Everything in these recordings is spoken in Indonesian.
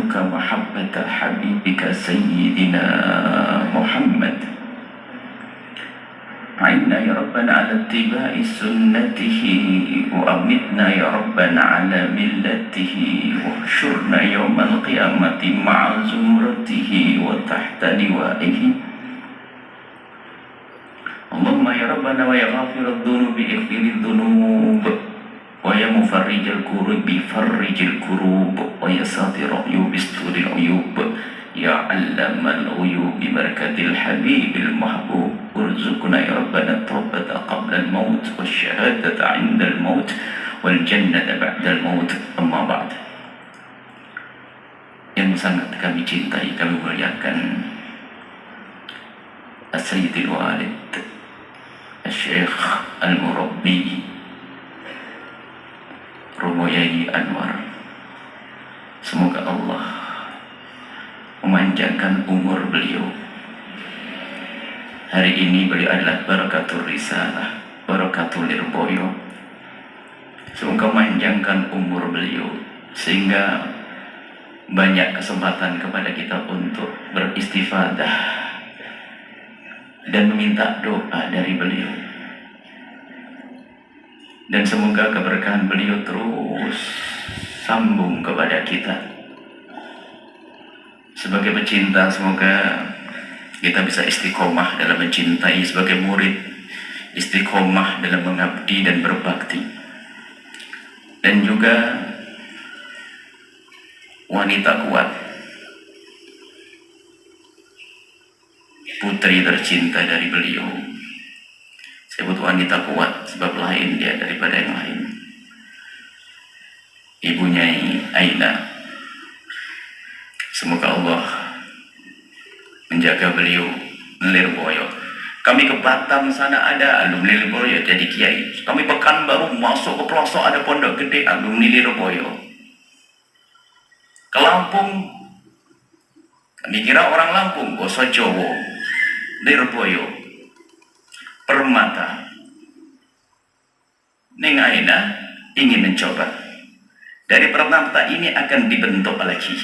نسألك محبة حبيبك سيدنا محمد. عنا يا ربنا على اتباع سنته، وأمتنا يا ربنا على ملته، واحشرنا يوم القيامة مع زمرته وتحت لوائه. اللهم يا ربنا ويا غافر الذنوب اغفر الذنوب، ويا مفرج الكروب فرج الكروب، ويا ساتر العيوب استر العيوب، يا علام الغيوب ببركة الحبيب المحبوب. ارزقنا يا ربنا التوبة قبل الموت، والشهادة عند الموت، والجنة بعد الموت. أما بعد. Yang sangat kami cintai, kami muliakan As-Sayyidil Walid Syekh Al-Murabbi Romo Yai Anwar, semoga Allah memanjangkan umur beliau. Hari ini beliau adalah barakatul risalah, barakatul lirboyo. Semoga memanjangkan umur beliau sehingga banyak kesempatan kepada kita untuk beristifadah dan meminta doa dari beliau. Dan semoga keberkahan beliau terus sambung kepada kita. Sebagai pecinta, semoga kita bisa istiqomah dalam mencintai, sebagai murid istiqomah dalam mengabdi dan berbakti. Dan juga wanita kuat, putri tercinta dari beliau. Saya butuh wanita kuat, sebab lain dia daripada yang lain. Ibunya Aina, semoga Allah menjaga beliau. Lirboyo, kami ke Batam sana ada alumni Lirboyo jadi kiai. Kami Pekanbaru masuk ke pelosok ada pondok gede alumni Lirboyo. Ke Lampung, kami kira orang Lampung, Wosojowo, Lirboyo, Permata. Neng Aina ingin mencoba. Dari Permata ini akan dibentuk lagi.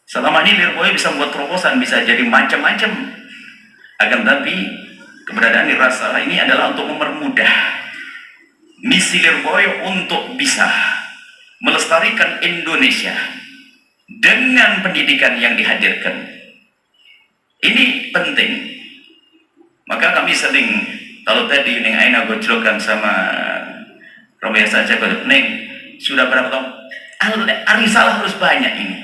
Selama ini Lirboyo bisa membuat terobosan, bisa jadi macam-macam. Akan tapi keberadaan Lirasala ini adalah untuk mempermudah misi Lirboyo untuk bisa melestarikan Indonesia dengan pendidikan yang dihadirkan. Ini penting. Maka kami sering, kalau tadi Neng Aina gojlokan sama Romeo saja, Neng sudah berapa tahun? Arisalah harus banyak ini.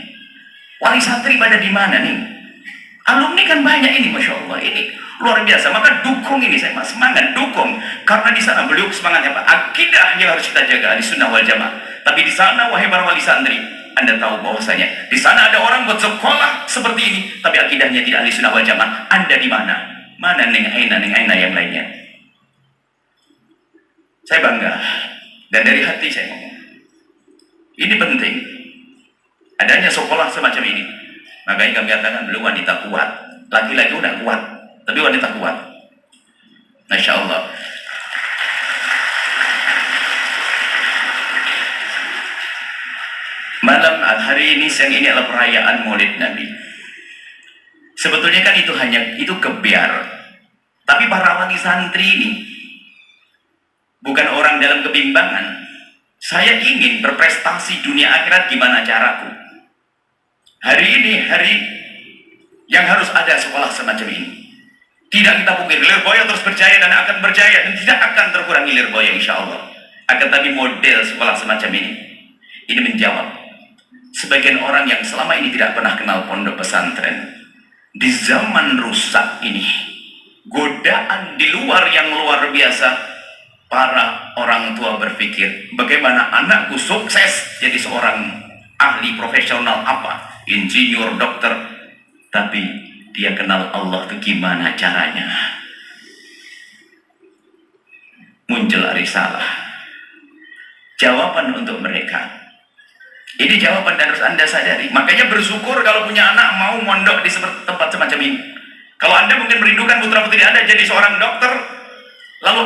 Wali santri pada di mana nih? Alumni kan banyak ini, Masya Allah. Ini luar biasa. Maka dukung ini, saya semangat dukung. Karena di sana beliau semangatnya apa? Akidah yang harus kita jaga, Ahlussunnah wal Jamaah. Tapi di sana, wahai para wali santri, Anda tahu bahwasanya di sana ada orang buat sekolah seperti ini, tapi akidahnya tidak Ahlussunnah wal Jamaah. Anda di mana? Mana Neng Aina yang lainnya? Saya bangga. Dan dari hati saya ngomong. Ini penting. Adanya sekolah semacam ini. Makanya kami katakan beliau wanita kuat. Laki-laki udah kuat, tapi wanita kuat. Masya Allah. Malam hari ini, siang ini adalah perayaan Maulid Nabi. Sebetulnya kan itu kebiar. Tapi para wali santri ini bukan orang dalam kebimbangan. Saya ingin berprestasi dunia akhirat, gimana caraku? Hari ini hari yang harus ada sekolah semacam ini. Tidak kita pungkiri, Lirboyo terus berjaya dan akan berjaya, dan tidak akan terkurangi Lirboyo insya Allah. Akan tapi model sekolah semacam ini menjawab sebagian orang yang selama ini tidak pernah kenal pondok pesantren. Di zaman rusak ini, godaan di luar yang luar biasa. Para orang tua berpikir, bagaimana anakku sukses jadi seorang ahli profesional apa, insinyur, dokter, tapi dia kenal Allah itu gimana caranya. Muncul risalah, jawaban untuk mereka. Ini jawaban dan harus Anda sadari. Makanya bersyukur kalau punya anak mau mondok di tempat semacam ini. Kalau Anda mungkin merindukan putra putri Anda jadi seorang dokter, lalu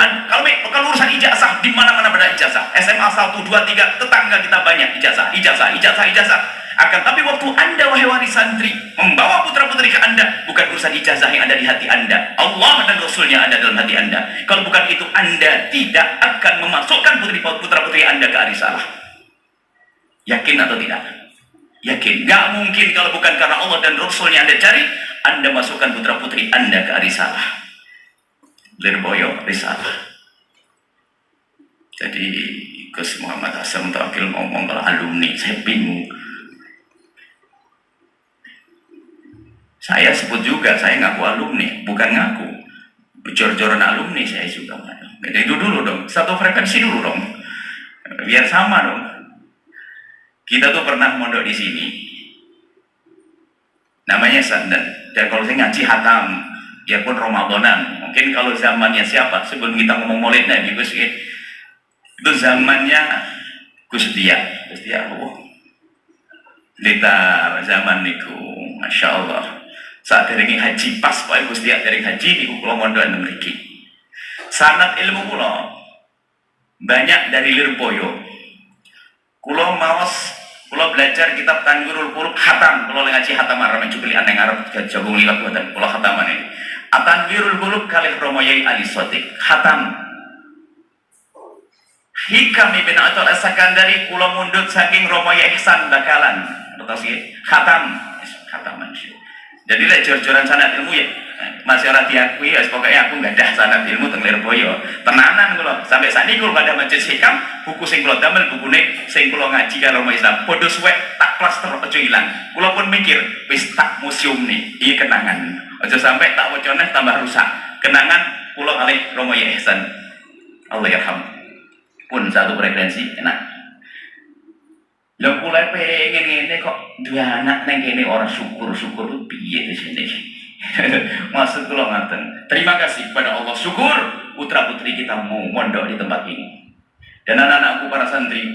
kalau urusan ijazah, di mana-mana pada ijazah. SMA 1, 2, 3, tetangga kita banyak ijazah. Akan tapi waktu Anda wahai wali santri membawa putra-putri ke Anda, bukan urusan ijazah yang ada di hati Anda, Allah dan Rasulnya ada dalam hati Anda. Kalau bukan itu, Anda tidak akan memasukkan putra-putri Anda ke arisalah. Yakin atau tidak? Yakin. Gak mungkin kalau bukan karena Allah dan Rasulnya Anda cari, Anda masukkan putra-putri Anda ke arisalah. Lirboyo risalah. Jadi Gus Muhammad Hasan Tawakil ngomong kalau alumni, saya bingung. Saya sebut juga, saya ngaku alumni, bukan ngaku jor-joran alumni saya juga. Jadi itu dulu dong, satu frekuensi dulu dong, biar sama dong. Kita tuh pernah mondok di sini, namanya Sandan. Dan kalau saya ngaji hatam, biarpun Ramadanan, mungkin kalau zamannya siapa sebelum kita ngomong Maulid Nabi Gus, itu zamannya Gus Dia, Lita zaman niku, masya Allah. Saat dari haji pas, Pak Gus Dia dari haji di Pulau Mondoan memiliki sanad ilmu kulo banyak dari Lirboyo. Kulo maos, kulo belajar kitab Tanwirul Qulub hatam. Kulo ngaji hatam Arab mencupili aneh Arab jagung liwat buatan kulo hataman ini. Tanwirul Qulub kalih Romoyai Ali Sotik hatam. Hikam ibn Atul As-Sakandari kulo mundut saking Romoyai Ihsan bakalan. Terus hatam manusia. Jadi lek jor-joran sanad ilmu ya masih ora diakui, pokoknya aku nggak ada sanad ilmu teng Lirboyo. Tenanan kula sampai saat ini kula ada majelis hikam, buku sing kula damel bukune sing kula ngaji karo Romo Islam. Podo suwek tak plaster aja ilang. Kula pun mikir wis tak museum nih, iki kenangan. Aja sampai tak wocone tambah rusak. Kenangan kula kalih Romo Ihsan. Allah yarham. Pun satu frekuensi enak. Lah kula pengen ngene kok duwe anak nang kene ora syukur-syukur tuh piye di sini. Maksud kula ngaten. Terima kasih kepada Allah, syukur putra-putri kita mau mondok di tempat ini. Dan anak-anakku para santri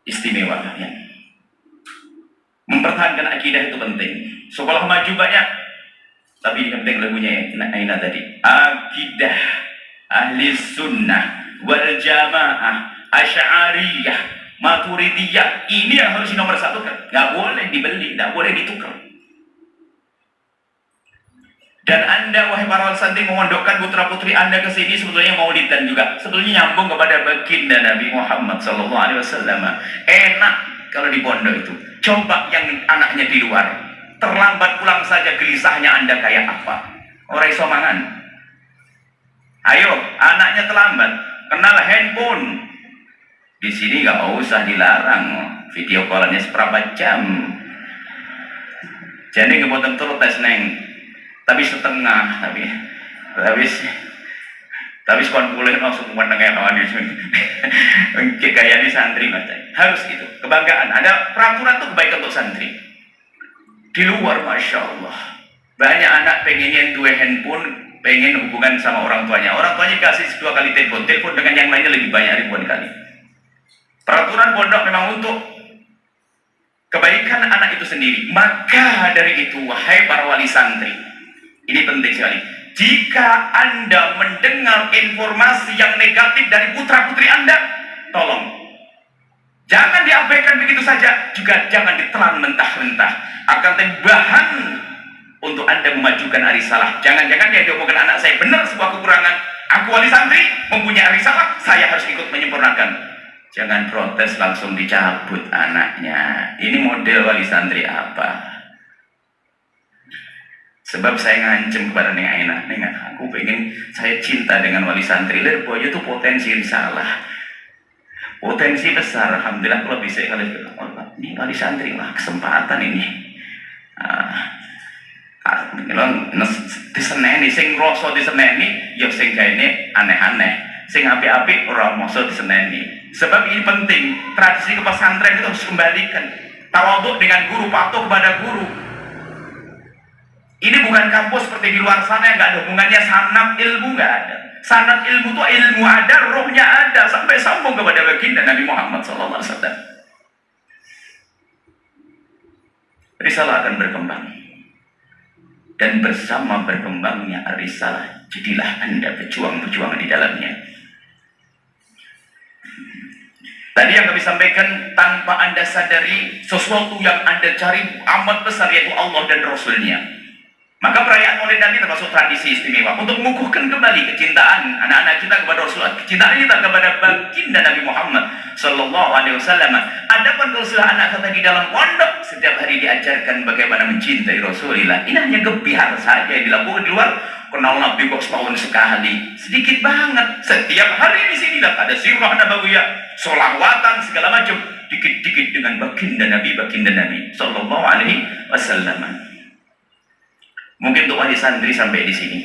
istimewa ya. Mempertahankan akidah itu penting. Sekolah maju banyak, tapi penting lagunya Aina tadi. Akidah ahli sunnah wal jamaah asy'ariyah Maturidiyah, ini yang harus nomor satu kan, nggak boleh dibeli, nggak boleh ditukar. Dan Anda wahai para santri memondokkan putra putri Anda ke sini sebetulnya maulidan juga, sebetulnya nyambung kepada baginda Nabi Muhammad SAW. Enak kalau di pondok itu. Coba yang anaknya di luar, terlambat pulang saja gelisahnya Anda kayak apa? Orang iso mangan. Ayo, anaknya terlambat, kenal handphone. Di sini nggak usah dilarang, video callannya seberapa jam. Jadi nggak betul tes neng, tapi setengah, tapi sekolah boleh langsung menengah kawan di sini. Kayak di santri macam harus gitu, kebanggaan. Ada peraturan tuh kebaikan untuk santri. Di luar, masya Allah, banyak anak pengen yang dua handphone, pengen hubungan sama orang tuanya. Orang tuanya kasih 2 kali telepon dengan yang lainnya lebih banyak ribuan kali. Peraturan pondok memang untuk kebaikan anak itu sendiri. Maka dari itu, wahai para wali santri, ini penting sekali. Jika Anda mendengar informasi yang negatif dari putra-putri Anda, tolong jangan diabaikan begitu saja, juga jangan ditelan mentah-mentah. Akan bahan untuk Anda memajukan arisalah. Jangan-jangan yang diomongkan anak saya benar sebuah kekurangan. Aku wali santri mempunyai arisalah, saya harus ikut menyempurnakan. Jangan protes langsung dicabut anaknya. Ini model wali santri apa? Sebab saya ngancem kepada Neng Aina, Neng, aku pengen, saya cinta dengan wali santri. Lirboyo itu potensi salah, potensi besar. Alhamdulillah kalau bisa kali ini wali santri lah, kesempatan ini. Diseneni, sing rasa diseneni, ya sing gaene aneh-aneh. Sing apik-apik ora masa diseneni. Sebab ini penting, tradisi kepesantren itu harus kembalikan. Tawaduk dengan guru, patuh kepada guru. Ini bukan kampus seperti di luar sana yang nggak ada hubungannya. Sanad ilmu nggak ada. Sanad ilmu itu ilmu ada, rohnya ada, sampai sambung kepada baginda Nabi Muhammad SAW. Risalah akan berkembang, dan bersama berkembangnya risalah, jadilah Anda pejuang-pejuang di dalamnya. Tadi yang kami sampaikan, tanpa Anda sadari sesuatu yang Anda cari amat besar, yaitu Allah dan Rasulnya. Maka perayaan Maulid Nabi termasuk tradisi istimewa untuk mengukuhkan kembali kecintaan anak-anak kita kepada Rasulullah, kecintaan kita kepada baginda Nabi Muhammad Sallallahu Alaihi Wasallam. Adapun kalau sudah anak kita di dalam pondok setiap hari diajarkan bagaimana mencintai Rasulullah, ini hanya gebiar saja yang dilakukan di luar. Kenal Nabi kok setahun sekali, sedikit banget. Setiap hari di sini ada sirah nabawiyah, sholawatan segala macam, dikit-dikit dengan baginda Nabi Sallallahu Alaihi Wasallam. Mungkin untuk wali santri sampai di sini.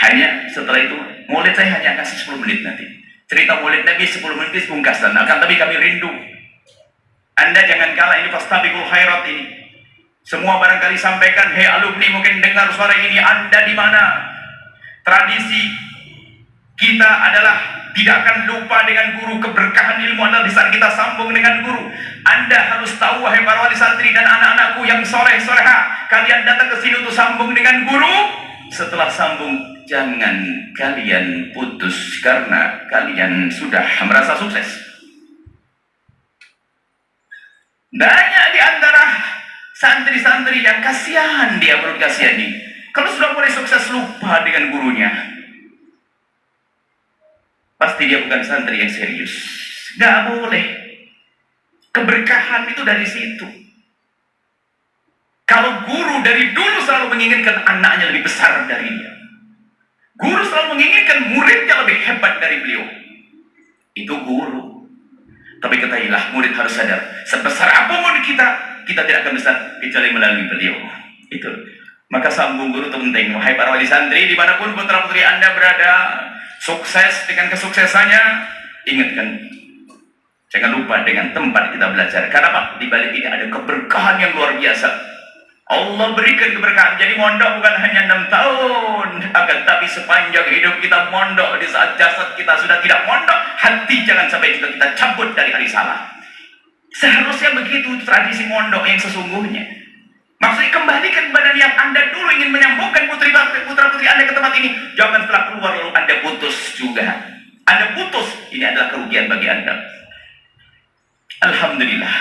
Hanya setelah itu, Maulid saya hanya kasih 10 menit nanti. Cerita Maulid Nabi 10 menit pungkasan. Akan tapi kami rindu. Anda jangan kalah, ini fastabiqul khairat ini. Semua barangkali sampaikan, hei alumni mungkin dengar suara ini, Anda di mana? Tradisi kita adalah tidak akan lupa dengan guru. Keberkahan ilmu adalah di saat kita sambung dengan guru. Anda harus tahu, wahai para wali santri dan anak-anakku yang soleh-soleha, kalian datang ke sini untuk sambung dengan guru. Setelah sambung, jangan kalian putus karena kalian sudah merasa sukses. Banyak di antara santri-santri yang kasihan, dia perut kasihani. Kalau sudah mulai sukses lupa dengan gurunya, pasti dia bukan santri yang serius. Gak boleh. Keberkahan itu dari situ. Kalau guru dari dulu selalu menginginkan anaknya lebih besar dari dia, guru selalu menginginkan muridnya lebih hebat dari beliau, itu guru. Tapi ketahuilah, murid harus sadar, sebesar apapun kita tidak akan besar kecuali melalui beliau. Itu. Maka sambung guru itu penting. Wahai para wali santri, dimanapun putra putri Anda berada, sukses dengan kesuksesannya, ingatkan, jangan lupa dengan tempat kita belajar. Karena apa? Di balik ini ada keberkahan yang luar biasa. Allah berikan keberkahan. Jadi mondok bukan hanya 6 tahun, akan tapi sepanjang hidup kita mondok. Di saat jasad kita sudah tidak mondok, hati jangan sampai juga kita cabut dari risalah. Seharusnya begitu tradisi mondok yang sesungguhnya. Maksudnya kembalikan kepada niat Anda dulu ingin menyambungkan putra-putri Anda ke tempat ini. Jangan setelah keluar lalu Anda putus juga. Anda putus, ini adalah kerugian bagi Anda. Alhamdulillah,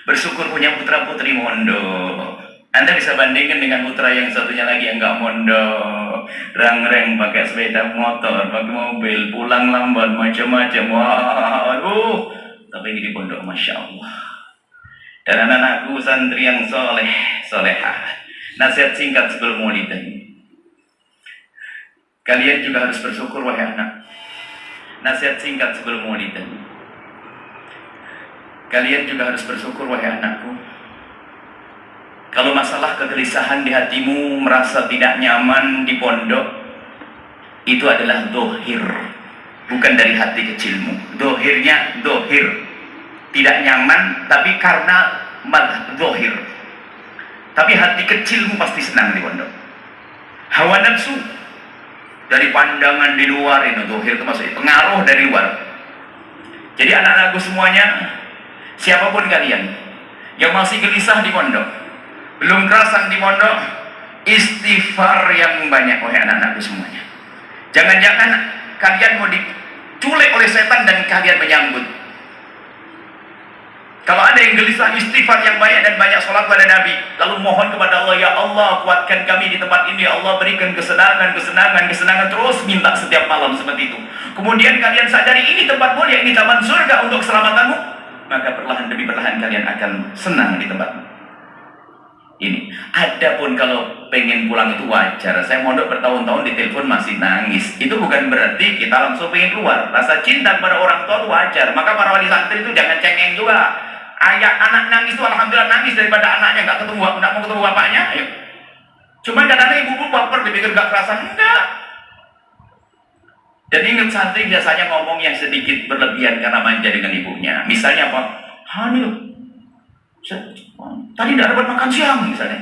bersyukur punya putra-putri mondok. Anda bisa bandingkan dengan putra yang satunya lagi yang nggak mondok, rang-reng pakai sepeda motor, pakai mobil, pulang lambat, macam-macam. Wah, aduh. Tapi ini di pondok, masya Allah. Dan anak-anakku santri yang solehah. Nasihat singkat sebelum Maulid ini. Kalian juga harus bersyukur, wahai anak. Nasihat singkat sebelum Maulid ini. Kalian juga harus bersyukur, wahai anakku. Kalau masalah kegelisahan di hatimu, merasa tidak nyaman di pondok, itu adalah dohir, bukan dari hati kecilmu. Dohirnya dohir, tidak nyaman, tapi karena dohir. Tapi hati kecilmu pasti senang di pondok. Hawa nafsu dari pandangan di luar, itu dohir itu maksudnya pengaruh dari luar. Jadi anak-anakku semuanya, siapapun kalian yang masih gelisah di pondok, belum kerasan di pondok, istighfar yang banyak, wahai anak-anakku semuanya. Jangan-jangan kalian mau diculik oleh setan dan kalian menyambut. Kalau ada yang gelisah, istighfar yang banyak dan banyak sholat pada Nabi, lalu mohon kepada Allah, ya Allah kuatkan kami di tempat ini, ya Allah berikan kesenangan, terus minta setiap malam seperti itu. Kemudian kalian sadari ini tempat mulia, ini taman surga untuk keselamatanmu, maka perlahan demi perlahan kalian akan senang di tempatmu ini. Adapun kalau pengen pulang itu wajar. Saya mondok bertahun-tahun, di telepon masih nangis, itu bukan berarti kita langsung pengen keluar. Rasa cinta kepada orang tua itu wajar. Maka para wali santri itu jangan cengeng juga. Ayah anak nangis itu alhamdulillah nangis daripada anaknya nggak mau ketemu bapaknya. Ayo. Cuma kadang-kadang ibu baper dipikir nggak kerasan, enggak. Dan ingat, santri biasanya ngomong yang sedikit berlebihan karena manja dengan ibunya. Misalnya apa? Hamil, tadi tidak dapat makan siang misalnya.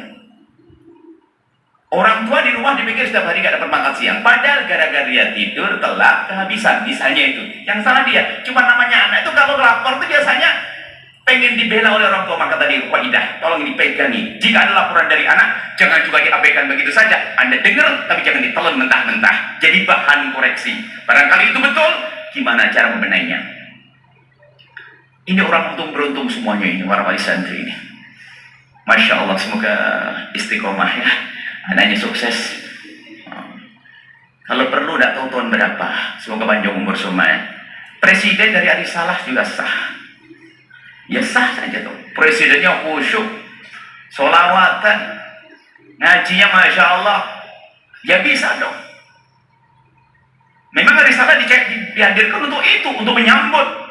Orang tua di rumah dipikir setiap hari nggak dapat makan siang, padahal gara-gara dia tidur telat kehabisan, misalnya itu. Yang salah dia. Cuma namanya anak itu kalau lapor itu biasanya pengen dibela oleh orang tua. Maka tadi waidah, tolong dipegangi. Jika ada laporan dari anak, jangan juga diabaikan begitu saja. Anda dengar, tapi jangan ditelan mentah-mentah. Jadi bahan koreksi. Barangkali itu betul, gimana cara membenainya. Ini orang beruntung semuanya ini, para wali santri ini. Masya Allah, semoga istiqomah ya, anaknya sukses. Kalau perlu tidak tahu tahun berapa, semoga panjang umur semua. Presiden dari Ari Salah juga sah. Ya sah saja tuh. Presidennya khusyuk, solawatan, ngajinya Masya Allah. Ya bisa dong. Memang Ari Salah dihadirkan untuk itu, untuk menyambut,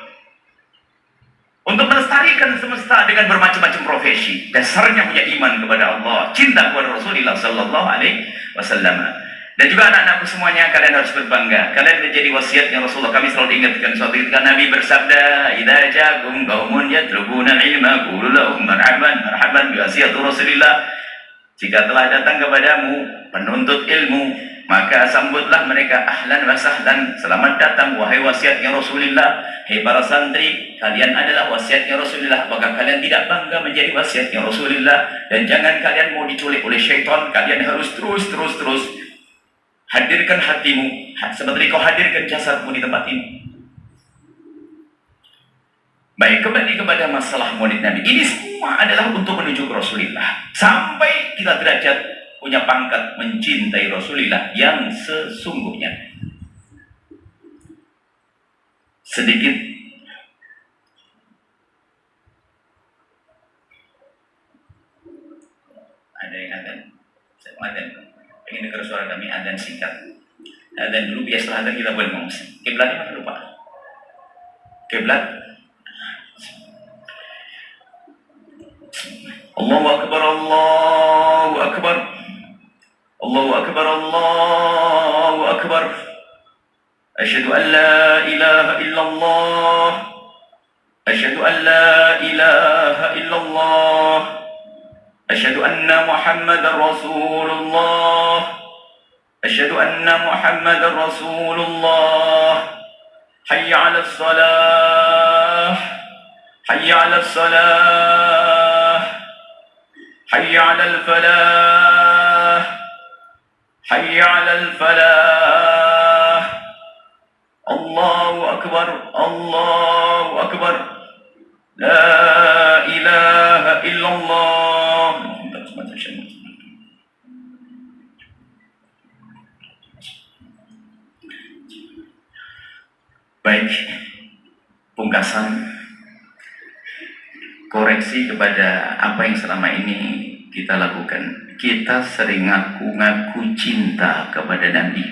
untuk melestarikan semesta dengan bermacam-macam profesi. Dasarnya punya iman kepada Allah, cinta kepada Rasulullah Sallallahu Alaihi Wasallam. Dan juga anak-anakku semuanya, kalian harus berbangga. Kalian menjadi wasiatnya Rasulullah. Kami selalu ingatkan suatu ketika Nabi bersabda, "Idza ja'akum qaumun yatlubuna al-ilma qulu lahum marhaban marhaban bi wasiati Rasulillah." Jika telah datang kepadamu penuntut ilmu, maka sambutlah mereka ahlan wa sahlan, selamat datang wahai wasiatnya Rasulullah. Hei para santri, kalian adalah wasiatnya Rasulullah. Apakah kalian tidak bangga menjadi wasiatnya Rasulullah? Dan jangan kalian mau diculik oleh syaitan. Kalian harus terus hadirkan hatimu seperti kau hadirkan jasadmu di tempat ini. Baik, kembali kepada masalah maulid Nabi. Ini semua adalah untuk menuju ke Rasulullah. Sampai kita derajat punya pangkat mencintai Rasulullah yang sesungguhnya. Sedikit ada yang adzan. Saya adzan. Ingin dengar suara kami, adzan singkat. Adzan dulu, biasa adzan kita boleh ngomong. Kiblatnya mana lupa? Kiblat. Allahu Akbar, Allahu Akbar, Allahu Akbar, Allahu Akbar. Asyhadu an la ilaha illallah, asyhadu an la ilaha illallah, asyhadu anna Muhammadar Rasulullah, asyhadu anna Muhammadar Rasulullah. Hayya 'alas salah, hayya 'alas salah, hayya 'alal falah, hayya 'alal falah. Allahu Akbar, Allahu Akbar. La ilaha illallah. Baik, pungkasan koreksi kepada apa yang selama ini kita lakukan. Kita sering ngaku-ngaku cinta kepada Nabi.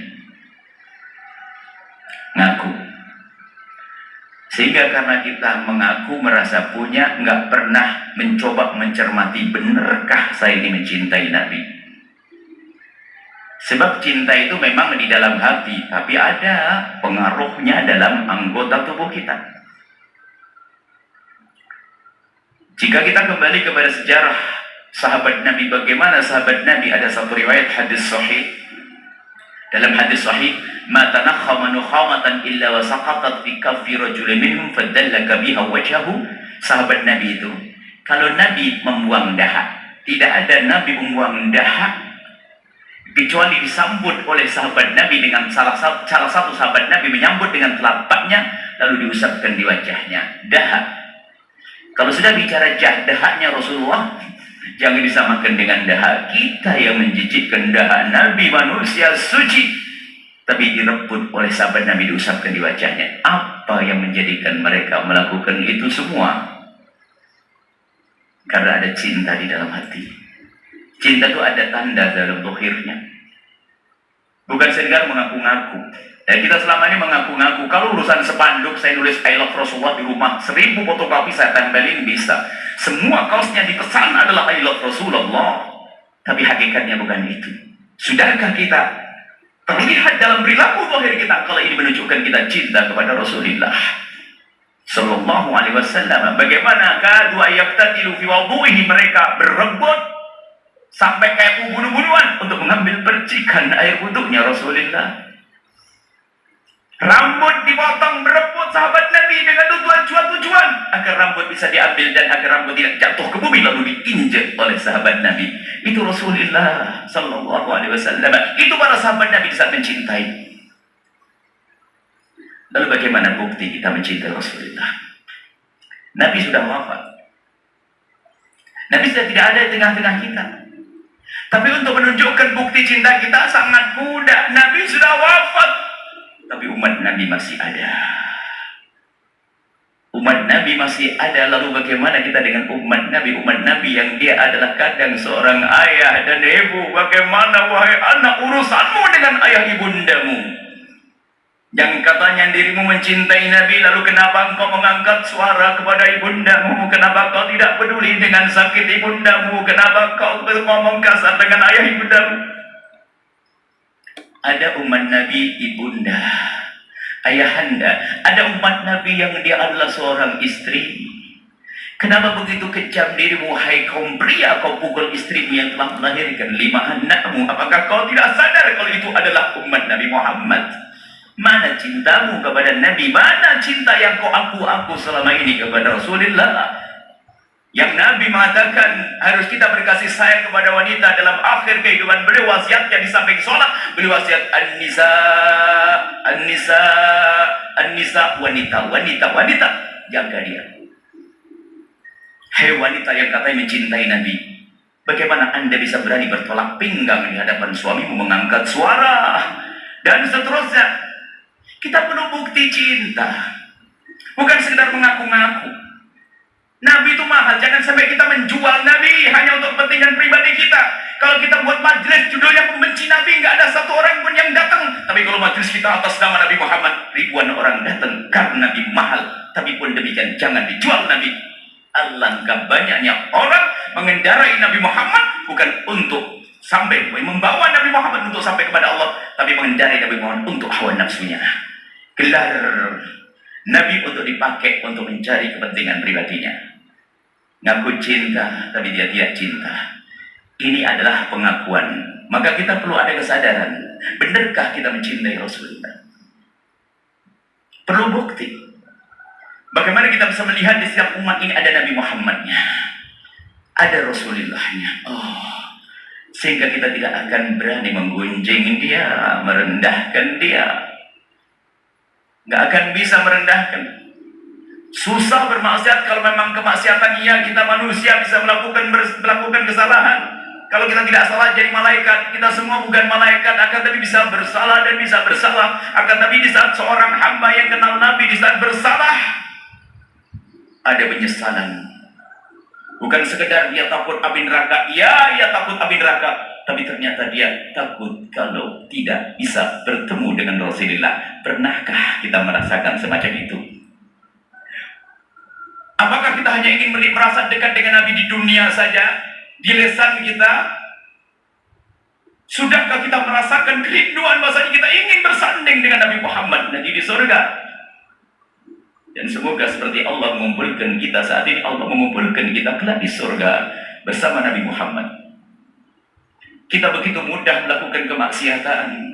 Ngaku. Sehingga karena kita mengaku merasa punya, nggak pernah mencoba mencermati, benarkah saya ini mencintai Nabi? Sebab cinta itu memang di dalam hati, tapi ada pengaruhnya dalam anggota tubuh kita. Jika kita kembali kepada sejarah sahabat Nabi, bagaimana sahabat Nabi, ada satu riwayat hadis sahih. Dalam hadis sahih, "Ma tanakhama nukhamatan illa wa saqatat fi kaffi rajulin minhum fadallaka biha wajhahu." Sahabat Nabi itu, kalau Nabi membuang dahak, tidak ada Nabi membuang dahak kecuali disambut oleh sahabat Nabi dengan salah satu sahabat Nabi menyambut dengan telapaknya lalu diusapkan di wajahnya. Dahak. Kalau sudah bicara dahaknya Rasulullah, jangan disamakan dengan dahak kita yang menjijikkan. Dahak Nabi manusia suci, tapi direbut oleh sahabat Nabi, diusapkan di wajahnya. Apa yang menjadikan mereka melakukan itu semua? Karena ada cinta di dalam hati. Cinta itu ada tanda dalam zahirnya. Bukan sekedar mengaku-ngaku. Dan kita selama ini mengaku-ngaku. Kalau urusan spanduk, saya nulis I love Rasulullah di rumah, 1000 fotokopi saya tempelin bisa. Semua kaosnya dipesan adalah I love Rasulullah. Tapi hakikatnya bukan itu. Sudahkah kita terlihat dalam perilaku zahir kita kalau ini menunjukkan kita cinta kepada Rasulullah Sallallahu Alaihi Wasallam? Bagaimana kadu ayyabtadilu fi wudu'ihi, mereka berebut sampai kayak bunuh-bunuhan untuk mengambil percikan air wuduknya Rasulullah. Rambut dipotong, berebut sahabat Nabi dengan tujuan agar rambut bisa diambil dan agar rambut tidak jatuh ke bumi lalu diinjek oleh sahabat Nabi. Itu Rasulullah Sallallahu Alaihi Wasallam. Itu para sahabat Nabi di saat mencintai. Lalu bagaimana bukti kita mencintai Rasulullah? Nabi sudah wafat. Nabi sudah tidak ada di tengah-tengah kita. Tapi untuk menunjukkan bukti cinta kita sangat mudah. Nabi sudah wafat, tapi umat Nabi masih ada. Umat Nabi masih ada. Lalu bagaimana kita dengan umat Nabi? Umat Nabi yang dia adalah kadang seorang ayah dan ibu. Bagaimana wahai anak urusanmu dengan ayah ibundamu? Yang katanya dirimu mencintai Nabi, lalu kenapa engkau mengangkat suara kepada ibundamu? Kenapa kau tidak peduli dengan sakit ibundamu? Kenapa kau ngomong kasar dengan ayah ibundamu? Ada umat Nabi ibunda, ayahanda. Ada umat Nabi yang dia adalah seorang istri. Kenapa begitu kejam dirimu, hai kaum pria, kau pukul istrimu yang telah melahirkan 5 anakmu? Apakah kau tidak sadar kalau itu adalah umat Nabi Muhammad? Mana cintamu kepada Nabi? Mana cinta yang kau aku selama ini kepada Rasulullah? Yang Nabi mengatakan harus kita berkasih sayang kepada wanita dalam akhir kehidupan beliau. Wasiatnya di samping sholat, beliau wasiat an-nisa, an-nisa, an-nisa, wanita, jaga dia. Hai wanita yang katanya mencintai Nabi, bagaimana Anda bisa berani bertolak pinggang di hadapan suamimu, mengangkat suara dan seterusnya? Kita perlu bukti cinta, bukan sekedar mengaku-ngaku. Nabi itu mahal, jangan sampai kita menjual Nabi hanya untuk kepentingan pribadi kita. Kalau kita buat majelis judulnya pembenci Nabi, nggak ada satu orang pun yang datang. Tapi kalau majelis kita atas nama Nabi Muhammad, ribuan orang datang karena Nabi mahal. Tapi pun demikian, jangan dijual Nabi. Alangkah banyaknya orang mengendarai Nabi Muhammad bukan untuk sampai membawa Nabi Muhammad untuk sampai kepada Allah, tapi mengendarai Nabi Muhammad untuk hawa nafsunya. Gelar Nabi untuk dipakai untuk mencari kepentingan pribadinya. Ngaku cinta, tapi dia tidak cinta. Ini adalah pengakuan. Maka kita perlu ada kesadaran. Benarkah kita mencintai Rasulullah? Perlu bukti. Bagaimana kita bisa melihat di setiap umat ini ada Nabi Muhammadnya, ada Rasulullahnya. Sehingga kita tidak akan berani menggunjing dia, merendahkan dia. Nggak akan bisa merendahkan. Susah bermaksiat kalau memang kemaksiatan iya, kita manusia bisa melakukan kesalahan. Kalau kita tidak salah jadi malaikat, kita semua bukan malaikat, akan tapi bisa bersalah dan bisa bersalah. Akan tapi di saat seorang hamba yang kenal Nabi, di saat bersalah ada penyesalan. Bukan sekedar dia takut api neraka, ya takut api neraka, tapi ternyata dia takut kalau tidak bisa bertemu dengan Rasulullah. Pernahkah kita merasakan semacam itu? Apakah kita hanya ingin merasa dekat dengan Nabi di dunia saja, di lisan kita? Sudahkah kita merasakan kerinduan bahwasanya kita ingin bersanding dengan Nabi Muhammad nanti di surga? Dan semoga seperti Allah mengumpulkan kita saat ini, Allah mengumpulkan kita kelak di surga bersama Nabi Muhammad. Kita begitu mudah melakukan kemaksiatan.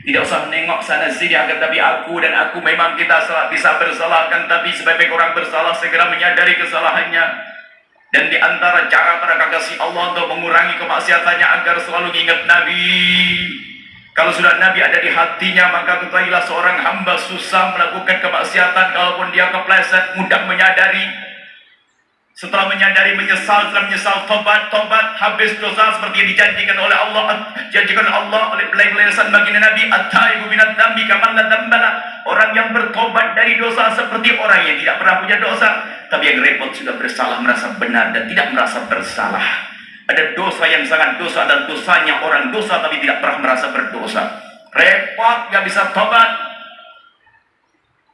Tidak usah nengok sana sini, akan tapi aku memang kita bisa bersalah, kan tapi sebaik orang bersalah segera menyadari kesalahannya. Dan di antara cara kasih Allah untuk mengurangi kemaksiatannya agar selalu ingat Nabi. Kalau sudah Nabi ada di hatinya, maka ketahuilah seorang hamba susah melakukan kemaksiatan. Kalaupun dia kepleset, mudah menyadari. Setelah menyadari, menyesal, setelah menyesal, tobat, habis dosa seperti yang dijanjikan oleh Allah, oleh lisan baginda Nabi, at-taibu minadz dzambi kaman la dzambala. Orang yang bertobat dari dosa seperti orang yang tidak pernah punya dosa, tapi yang repot sudah bersalah, merasa benar dan tidak merasa bersalah. Ada dosa yang sangat dosa dan dosanya orang dosa tapi tidak pernah merasa berdosa. Repot, gak bisa tobat.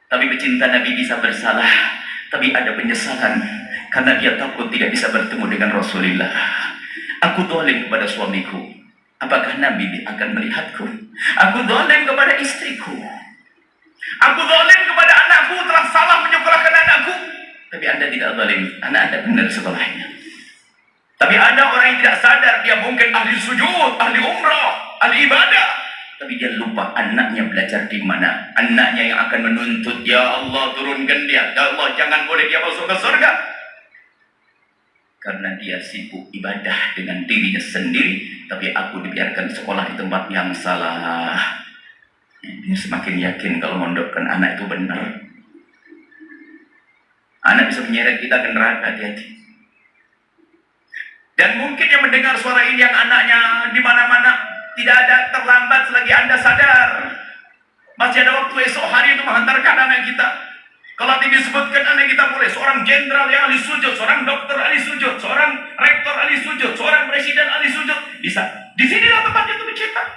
Tapi pecinta Nabi bisa bersalah, tapi ada penyesalan karena dia takut tidak bisa bertemu dengan Rasulullah. Aku zalim kepada suamiku, apakah Nabi akan melihatku? Aku zalim kepada istriku, aku zalim kepada anakku, telah salah menyekolahkan anakku. Tapi Anda tidak zalim, anak Anda benar sekolahnya. Tapi ada orang yang tidak sadar, dia mungkin ahli sujud, ahli umrah, ahli ibadah, tapi dia lupa anaknya belajar di mana. Anaknya yang akan menuntut, ya Allah turunkan dia, ya Allah jangan boleh dia masuk ke surga. Karena dia sibuk ibadah dengan dirinya sendiri, tapi aku dibiarkan sekolah di tempat yang salah. Ini semakin yakin kalau mondokkan anak itu benar. Anak bisa menyeret kita ke neraka, hati-hati. Dan mungkin yang mendengar suara ini yang anaknya di mana-mana, tidak ada terlambat selagi Anda sadar. Masih ada waktu esok hari untuk menghantarkan anak kita. Kalau tadi disebutkan anak kita boleh seorang jenderal yang ahli sujud, seorang dokter ahli sujud, seorang rektor ahli sujud, seorang presiden ahli sujud, bisa. Di sinilah tempatnya untuk mencetak.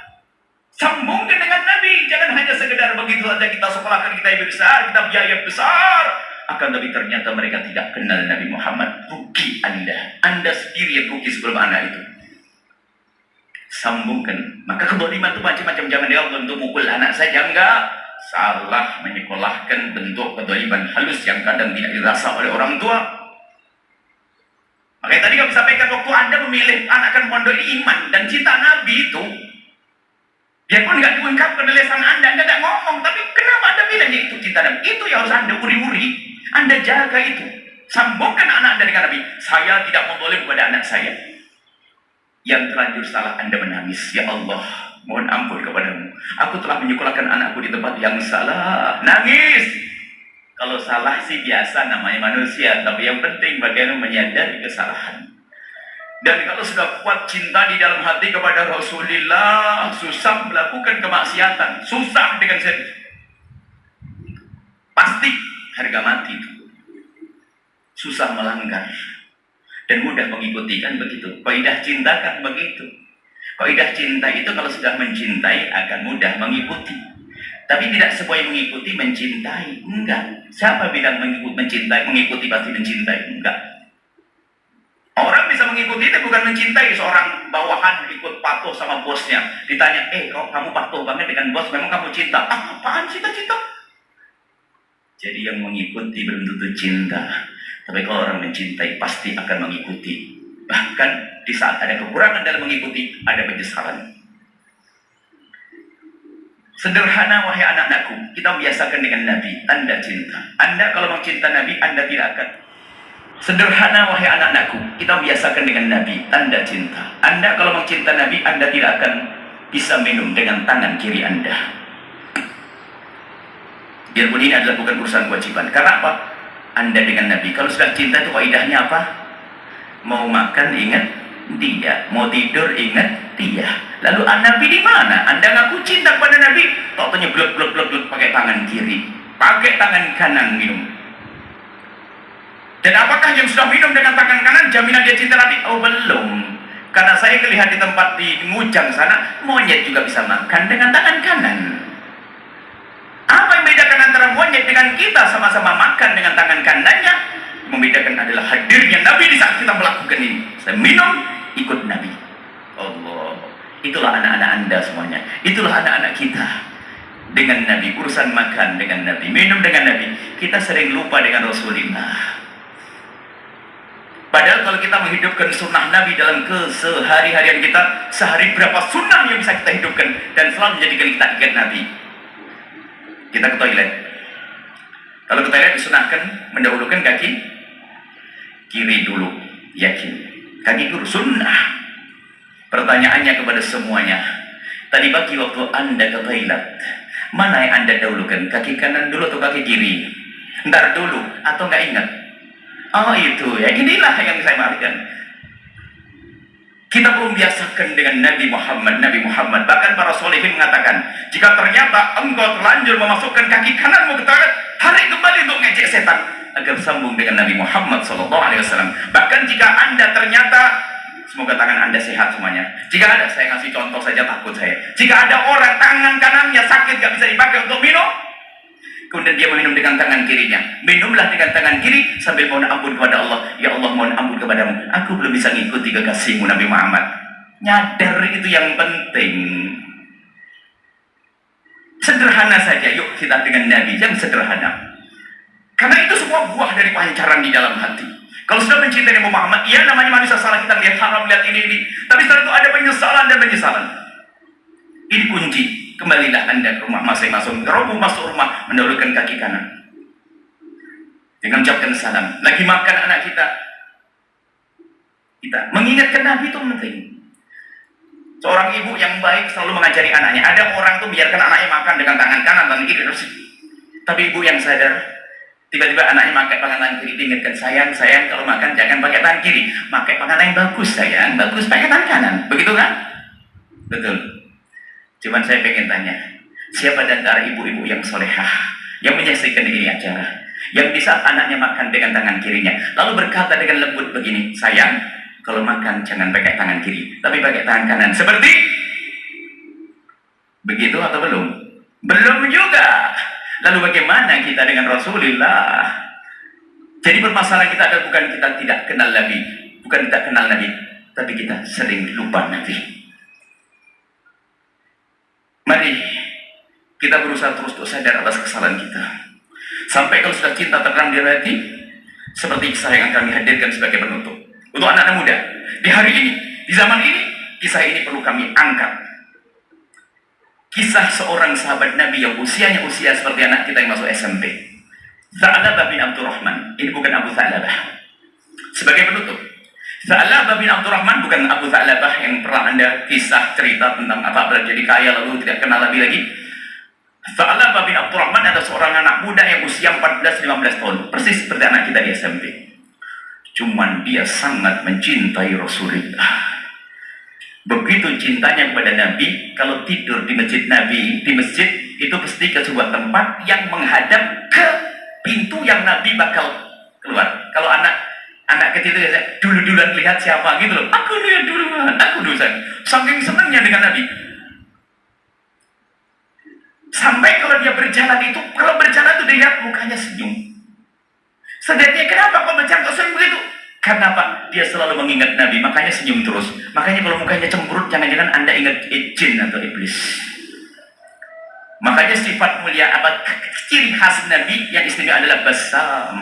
Sambungkan dengan Nabi, jangan hanya sekedar begitu saja kita sekolahkan, kita ibu besar, kita biaya besar. Akan tapi ternyata mereka tidak kenal Nabi Muhammad. Rugi Anda. Anda sendiri yang rugi sebelum anak itu. Sambungkan. Maka kedoliman itu macam-macam. Jangan dia untuk mukul anak saja. Enggak. Salah menyekolahkan bentuk kedoliman halus yang kadang tidak dirasa oleh orang tua. Makanya tadi kami sampaikan waktu Anda memilih anak kan pondok iman dan cinta Nabi itu. Biarpun nggak diungkapkan oleh lisan Anda tidak ngomong. Tapi kenapa Anda pilihnya itu cinta Nabi? Itu yang harus Anda uri-uri. Anda jaga itu. Sambungkan anak Anda dengan Nabi. Saya tidak memboleh kepada anak saya. Yang terlanjur salah Anda menangis. Ya Allah, mohon ampun kepadamu. Aku telah menyekolahkan anakku di tempat yang salah. Nangis. Kalau salah sih biasa namanya manusia. Tapi yang penting bagaimana menyadari kesalahan. Dan kalau sudah kuat cinta di dalam hati kepada Rasulullah, susah melakukan kemaksiatan. Susah dengan serius. Pasti harga mati itu. Susah melanggar. Dan mudah mengikuti, kan begitu. Kaidah cinta kan begitu. Kaidah cinta itu kalau sudah mencintai akan mudah mengikuti. Tapi tidak semua yang mengikuti mencintai. Enggak. Siapa bilang mengikuti pasti mencintai? Enggak. Orang bisa mengikuti itu bukan mencintai. Seorang bawahan ikut patuh sama bosnya. Ditanya, kok kamu patuh banget dengan bos, memang kamu cinta? Apaan cinta-cinta? Jadi yang mengikuti belum tentu cinta. Tapi kalau orang mencintai pasti akan mengikuti. Bahkan di saat ada kekurangan dalam mengikuti, ada penyesalan. Sederhana wahai anak-anakku, kita biasakan dengan Nabi. Anda cinta. Anda kalau mencinta Nabi, Anda tidak akan. Sederhana wahai anak-anakku, kita biasakan dengan Nabi. Anda cinta. Anda kalau mencinta Nabi, Anda tidak akan bisa minum dengan tangan kiri Anda. Biarpun ini adalah bukan urusan kewajiban. Karena apa? Anda dengan Nabi. Kalau sudah cinta itu kaidahnya apa? Mau makan ingat dia, mau tidur ingat dia. Lalu Nabi di mana? Anda ngaku cinta kepada Nabi, taunya blok pakai tangan kiri, pakai tangan kanan minum. Dan apakah yang sudah minum dengan tangan kanan jaminan dia cinta Nabi? Oh belum. Karena saya melihat di tempat di Ngujang sana, monyet juga bisa makan dengan tangan kanan. Apa yang membedakan antara monyet dengan kita sama-sama makan dengan tangan kanannya? Membedakan adalah hadirnya Nabi di saat kita melakukan ini. Saya minum, ikut Nabi. Allah. Itulah anak-anak Anda semuanya. Itulah anak-anak kita. Dengan Nabi, urusan makan dengan Nabi, minum dengan Nabi. Kita sering lupa dengan Rasulullah. Padahal kalau kita menghidupkan sunnah Nabi dalam kesehari-harian kita, sehari berapa sunnah yang bisa kita hidupkan dan selalu menjadikan kita ingat Nabi. Kita ke toilet. Kalau ke toilet disunahkan mendahulukan kaki kiri dulu, yakin. Kaki kiri sunnah. Pertanyaannya kepada semuanya, tadi pagi waktu Anda ke toilet, mana yang Anda dahulukan? Kaki kanan dulu atau kaki kiri? Ntar dulu atau nggak ingat? Oh itu ya, inilah yang saya maksudkan. Kita belum biasakan dengan Nabi Muhammad. Bahkan para solehin mengatakan, jika ternyata engkau terlanjur memasukkan kaki kananmu ke toilet, tarik kembali untuk ngejek setan agar sambung dengan Nabi Muhammad SAW. Bahkan jika Anda ternyata, semoga tangan Anda sehat semuanya. Jika ada, saya kasih contoh saja takut saya. Jika ada orang tangan kanannya sakit gak bisa dipakai untuk minum, kemudian dia meminum dengan tangan kirinya. Minumlah dengan tangan kiri sambil mohon ampun kepada Allah. Ya Allah, mohon ampun kepadamu. Aku belum bisa mengikuti kekasihmu Nabi Muhammad. Nyadar itu yang penting. Sederhana saja. Yuk kita dengan Nabi yang sederhana. Karena itu semua buah dari pancaran di dalam hati. Kalau sudah mencintai Nabi Muhammad, ya namanya manusia salah, kita lihat haram, lihat ini. Tapi setelah itu ada penyesalan dan penyesalan. Ini kunci. Kembalilah Anda ke rumah masing-masing. Robo masuk rumah, mendahulukan kaki kanan. Dengan ucapkan salam. Lagi makan anak kita. Kita mengingatkan Nabi itu penting. Seorang ibu yang baik selalu mengajari anaknya. Ada orang tuh biarkan anaknya makan dengan tangan kanan, tangan kiri terus. Tapi ibu yang sadar, tiba-tiba anaknya pakai tangan kiri, diingatkan, sayang kalau makan jangan pakai tangan kiri, pakai tangan yang bagus sayang, bagus pakai tangan kanan, begitu kan? Betul. Cuman saya pengen tanya, siapa di antara ibu-ibu yang solehah yang menyaksikan ini acara, yang di saat anaknya makan dengan tangan kirinya, lalu berkata dengan lembut begini, sayang, kalau makan jangan pakai tangan kiri, tapi pakai tangan kanan. Seperti begitu atau belum? Belum juga. Lalu bagaimana kita dengan Rasulullah? Jadi permasalahan kita adalah bukan kita tidak kenal Nabi, bukan tidak kenal Nabi, tapi kita sering lupa Nabi. Mari kita berusaha terus untuk sadar atas kesalahan kita. Sampai kalau sudah cinta terang di hati, seperti kisah yang kami hadirkan sebagai penutup. Untuk anak-anak muda, di hari ini, di zaman ini, kisah ini perlu kami angkat. Kisah seorang sahabat Nabi yang usianya usia seperti anak kita yang masuk SMP. Tha'labah bin Abdurrahman. Ini bukan Abu Tha'labah. Sebagai penutup, Tha'labah bin Abdurrahman bukan Abu Tha'labah yang pernah Anda kisah cerita tentang apa jadi kaya lalu tidak kenal Nabi lagi. Tha'labah bin Abdurrahman adalah seorang anak muda yang usia 14-15 tahun. Persis seperti anak kita di SMP. Cuman dia sangat mencintai Rasulullah. Begitu cintanya kepada Nabi, kalau tidur di masjid Nabi, di masjid itu pasti ke sebuah tempat yang menghadap ke pintu yang Nabi bakal keluar. Kalau anak kecil itu ya, dulu-duluan lihat siapa gitu loh. Aku lihat duluan, aku duluan. Saking senangnya dengan Nabi. Sampai kalau dia berjalan itu, kalau berjalan itu dilihat mukanya senyum. Sebenarnya kenapa kok berjalan kok senyum begitu? Karena apa? Dia selalu mengingat Nabi, makanya senyum terus. Makanya kalau mukanya cemberut, jangan-jangan Anda ingat jin atau iblis. Makanya sifat mulia apa? Ciri khas Nabi yang istimewa adalah basam.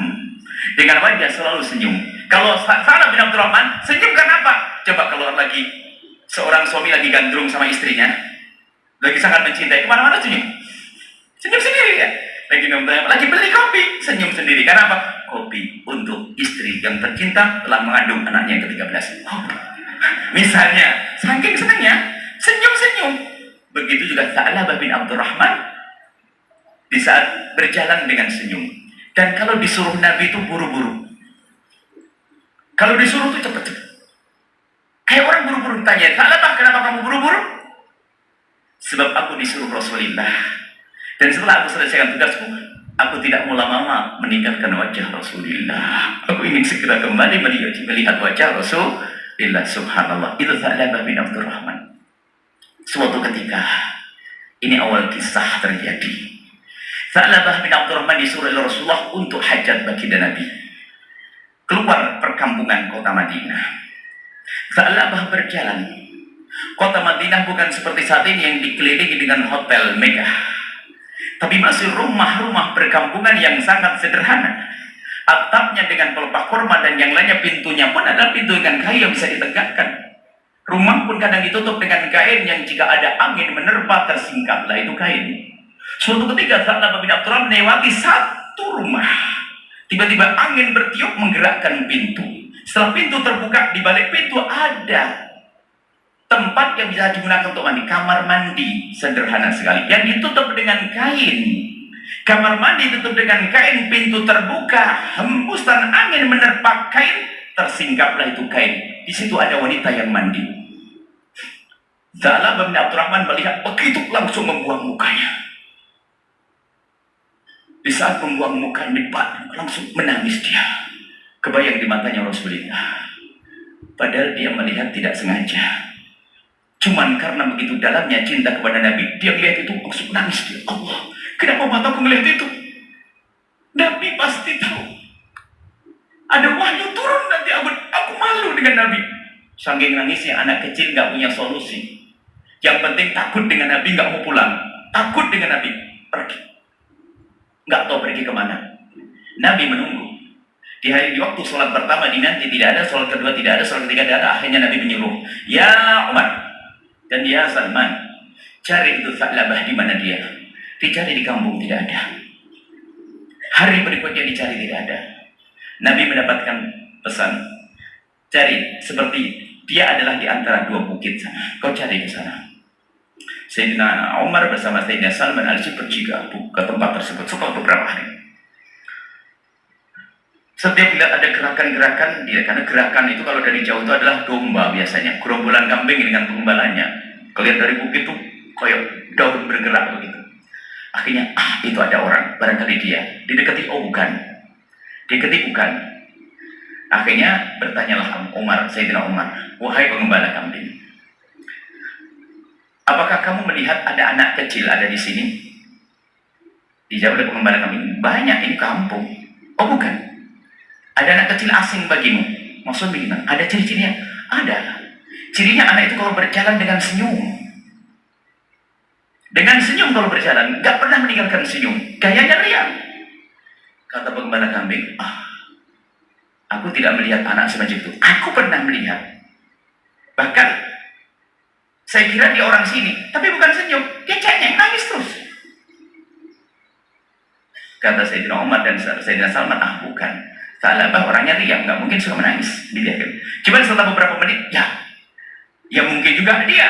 Dengan apa? Dia selalu senyum. Kalau Tha'labah bin Abdurrahman, senyum karena apa? Coba kalau lagi seorang suami lagi gandrung sama istrinya, lagi sangat mencintai, kemana-mana senyum. Senyum sendiri ya. Lagi beli kopi, senyum sendiri. Karena apa? Kopi untuk istri yang tercinta telah mengandung anaknya yang ke-13. Oh, misalnya, saking senangnya, senyum-senyum. Begitu juga Tha'labah bin Abdurrahman di saat berjalan dengan senyum. Dan kalau disuruh Nabi itu buru-buru. Kalau disuruh itu cepat-cepat. Kayak orang buru-buru tanya, Tha'labah, kenapa kamu buru-buru? Sebab aku disuruh Rasulullah. Dan setelah aku selesaikan tugasku, aku tidak mau lama-lama meninggalkan wajah Rasulullah. Aku ingin segera kembali melihat wajah Rasulullah. Subhanallah. Itu Tha'labah bin Abdurrahman. Suatu ketika, ini awal kisah terjadi. Tha'labah bin Abdurrahman disuruh oleh Rasulullah untuk hajat baginda Nabi. Keluar perkampungan kota Madinah. Tha'labah berjalan. Kota Madinah bukan seperti saat ini yang dikelilingi dengan hotel megah. Tapi masih rumah-rumah perkampungan yang sangat sederhana. Atapnya dengan pelepah kurma dan yang lainnya pintunya pun adalah pintu dengan kayu yang bisa ditegakkan. Rumah pun kadang ditutup dengan kain yang jika ada angin menerpa tersingkaplah itu kain. Suatu ketika Tha'labah bin Abdurrahman melewati satu rumah. Tiba-tiba angin bertiup menggerakkan pintu. Setelah pintu terbuka, di balik pintu ada tempat yang bisa digunakan untuk mandi, kamar mandi sederhana sekali yang ditutup dengan kain. Kamar mandi ditutup dengan kain, pintu terbuka, hembusan angin menerpa kain, tersingkaplah itu kain. Di situ ada wanita yang mandi. Tha'labah bin Abdurrahman melihat begitu langsung membuang mukanya. Di saat membuang mukanya langsung menangis dia. Kebayang di matanya Rasulullah. Padahal dia melihat tidak sengaja. Cuman karena begitu dalamnya cinta kepada Nabi, dia melihat itu langsung nangis dia. Allah, kenapa mataku melihat itu? Nabi pasti tahu. Ada wahyu turun nanti, aku malu dengan Nabi. Saking nangisnya anak kecil nggak punya solusi. Yang penting takut dengan Nabi, nggak mau pulang. Takut dengan Nabi, pergi. Nggak tahu pergi kemana. Nabi menunggu. Di waktu sholat pertama dinanti tidak ada, sholat kedua tidak ada, sholat ketiga tidak ada. Akhirnya Nabi menyuruh, ya Umar dan ya Salman, cari itu Tha'labah di mana dia. Dicari di kampung tidak ada. Hari berikutnya dicari tidak ada. Nabi mendapatkan pesan, cari seperti Dia adalah di antara dua bukit sana. Kau cari ke sana. Sayyidina Umar bersama Sayyidina Salman Al-Farisi pergi ke tempat tersebut setelah beberapa hari. Setiap lihat ada gerakan-gerakan dia, karena gerakan itu kalau dari jauh itu adalah domba biasanya, gerombolan kambing dengan penggembalanya. Kalian dari bukit itu kayak daun bergerak begitu. Akhirnya itu ada orang, barangkali dia didekati, oh bukan, didekati bukan. Akhirnya bertanyalah Umar, Sayyidina Umar, wahai penggembala kambing, apakah kamu melihat ada anak kecil ada di sini? Dijawab oleh penggembala kambing, banyak, ini kampung. Oh bukan, ada anak kecil asing bagimu. Maksudnya bagaimana? Ada ciri-cirinya? Ada. Cirinya anak itu kalau berjalan dengan senyum. Dengan senyum kalau berjalan, nggak pernah meninggalkan senyum. Gayanya riang. Kata penggembala kambing, aku tidak melihat anak semacam itu. Aku pernah melihat. Bahkan saya kira dia orang sini, tapi bukan senyum, dia cengeng, nangis terus. Kata Sayyidina Umar dan Sayyidina Salman, bukan. Salabah orangnya riang, nggak mungkin suka menangis. Dilihatkan. Cuma setelah beberapa menit, ya mungkin juga dia.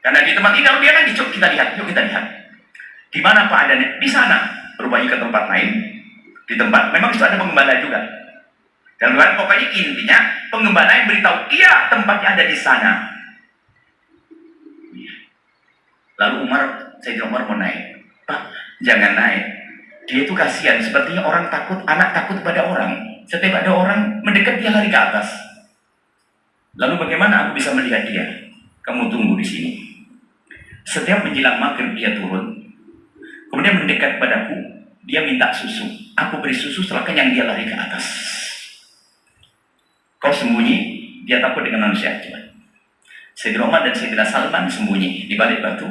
Karena di tempat ini kalau dia nangis, yuk kita lihat. Di mana Pak adanya? Di sana. Rupanya ke tempat lain. Di tempat, memang itu ada penggembala juga. Dan pokoknya intinya penggembala yang beritahu, iya tempatnya ada di sana. Lalu Sayyidina Umar mau naik. Pak, jangan naik. Dia itu kasihan, sepertinya orang takut, anak takut pada orang. Setiap ada orang mendekat, dia lari ke atas. Lalu bagaimana aku bisa melihat dia? Kamu tunggu di sini. Setiap menjelang maghrib dia turun. Kemudian mendekat padaku, dia minta susu. Aku beri susu, setelah kenyang dia lari ke atas. Kau sembunyi, dia takut dengan manusia. Sayyidina Umar dan Sayyidina Salman sembunyi di balik batu.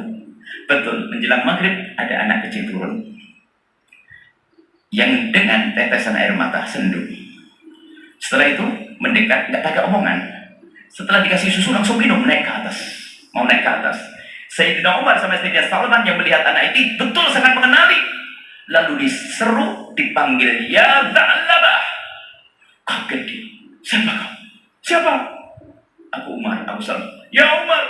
Betul, menjelang maghrib ada anak kecil turun yang dengan tetesan air mata sendu. Setelah itu mendekat, nggak pakai omongan. Setelah dikasih susu langsung minum, naik ke atas. Mau naik ke atas. Sayyidina Umar sama Sayyidina Salman yang melihat anak itu betul sangat mengenali. Lalu diseru, dipanggil, ya Za'labah. Kaget dia. Siapa kau? Siapa? Aku Umar, aku Salman. Ya Umar,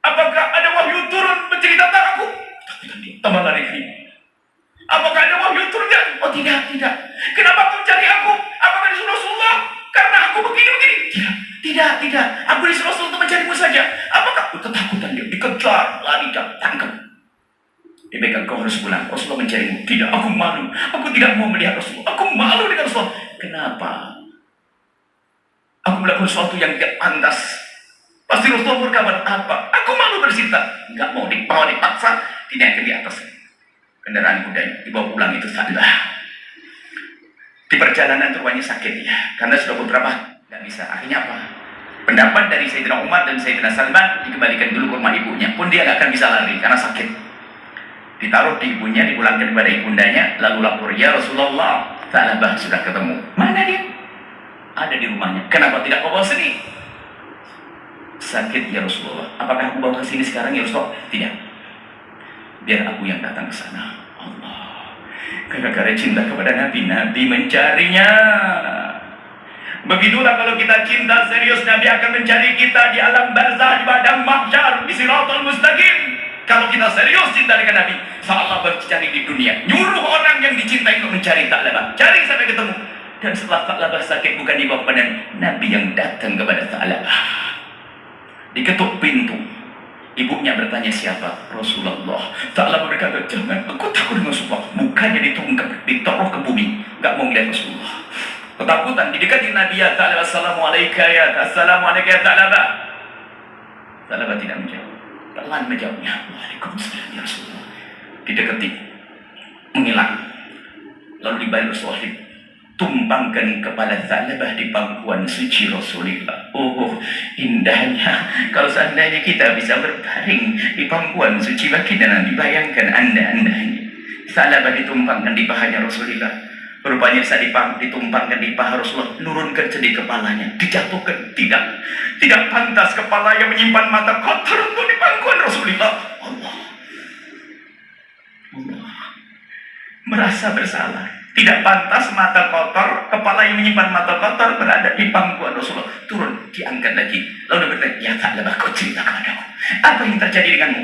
apakah ada wahyu turun menceritakan tentang aku? Takutkan dia, tambah lari ke ini. Apakah ada wahyu turun? Oh tidak. Kenapa kau mencari aku? Apakah disuruh Rasulullah? Karena aku begini. Tidak. Aku disuruh Rasul untuk mencarimu saja. Apakah? Ketakutan dia, dikejar, lari, tangkap. Dipegang, kau harus pulang. Rasulullah mencarimu. Tidak, aku malu. Aku tidak mau melihat Rasulullah. Aku malu dengan Rasulullah. Kenapa? Aku melakukan sesuatu yang tidak pantas. Pasti Rasulullah berkabar apa? Aku malu bercerita. Enggak mau dipaksa, dinaikkan di atas kendaraan kudanya, dibawa pulang. Itu salah. Di perjalanan rupanya sakit ya, karena sudah beberapa tidak bisa. Akhirnya apa? Pendapat dari Sayyidina Umar dan Sayyidina Salman, dikembalikan dulu ke rumah ibunya. Pun dia nggak akan bisa lari karena sakit. Ditaruh di ibunya, dipulangkan kepada ibundanya, lalu lapor, ya Rasulullah, Tha'labah sudah ketemu. Mana dia? Ada di rumahnya. Kenapa tidak kau bawa sini? Sakit ya Rasulullah. Apakah aku bawa ke sini sekarang ya Rasulullah? Tidak. Biar aku yang datang ke sana. Allah. Gara-gara cinta kepada Nabi mencarinya. Begitulah kalau kita cinta serius, Nabi akan mencari kita di alam barzah, di padang mahsyar, di Siratal Mustaqim. Kalau kita serius cinta dengan Nabi, Allah bercari di dunia. Nyuruh orang yang dicintai untuk mencari Tha'labah. Cari sampai ketemu. Dan setelah Tha'labah sakit, bukan dibawa kepada Nabi yang datang kepada Tha'labah. Diketuk pintu. Ibunya bertanya siapa? Rasulullah. Tha'labah berkata, jangan, aku takut dengan Rasulullah. Mukanya ditaruh ke bumi. Gak mau melihat Rasulullah. Ketakutan, didekati Nabi, ya Tha'labah, Assalamualaikum ya Tha'labah. Tha'labah tidak menjawab. Pelan menjawabnya, Waalaikumsalam ya Rasulullah. Didekati, menghilang. Lalu dibalik Rasulullah, tumbangkan kepala Tha'labah di pangkuan suci Rasulullah. Oh, indahnya kalau seandainya kita bisa berbaring di pangkuan suci baginda Nabi. Bayangkan anda-andanya Tha'labah ditumpangkan di pahanya Rasulullah. Rupanya bisa ditumpangkan di paha Rasulullah, nurunkan di kepalanya, dijatuhkan. Tidak pantas kepala yang menyimpan mata kotor untuk di pangkuan Rasulullah. Allah merasa bersalah. Tidak pantas mata kotor, kepala yang menyimpan mata kotor berada di pangkuan Rasulullah. Turun, diangkat lagi. Lalu bertanya, ya Tha'labah, kau cerita kepadaku. Apa yang terjadi denganmu?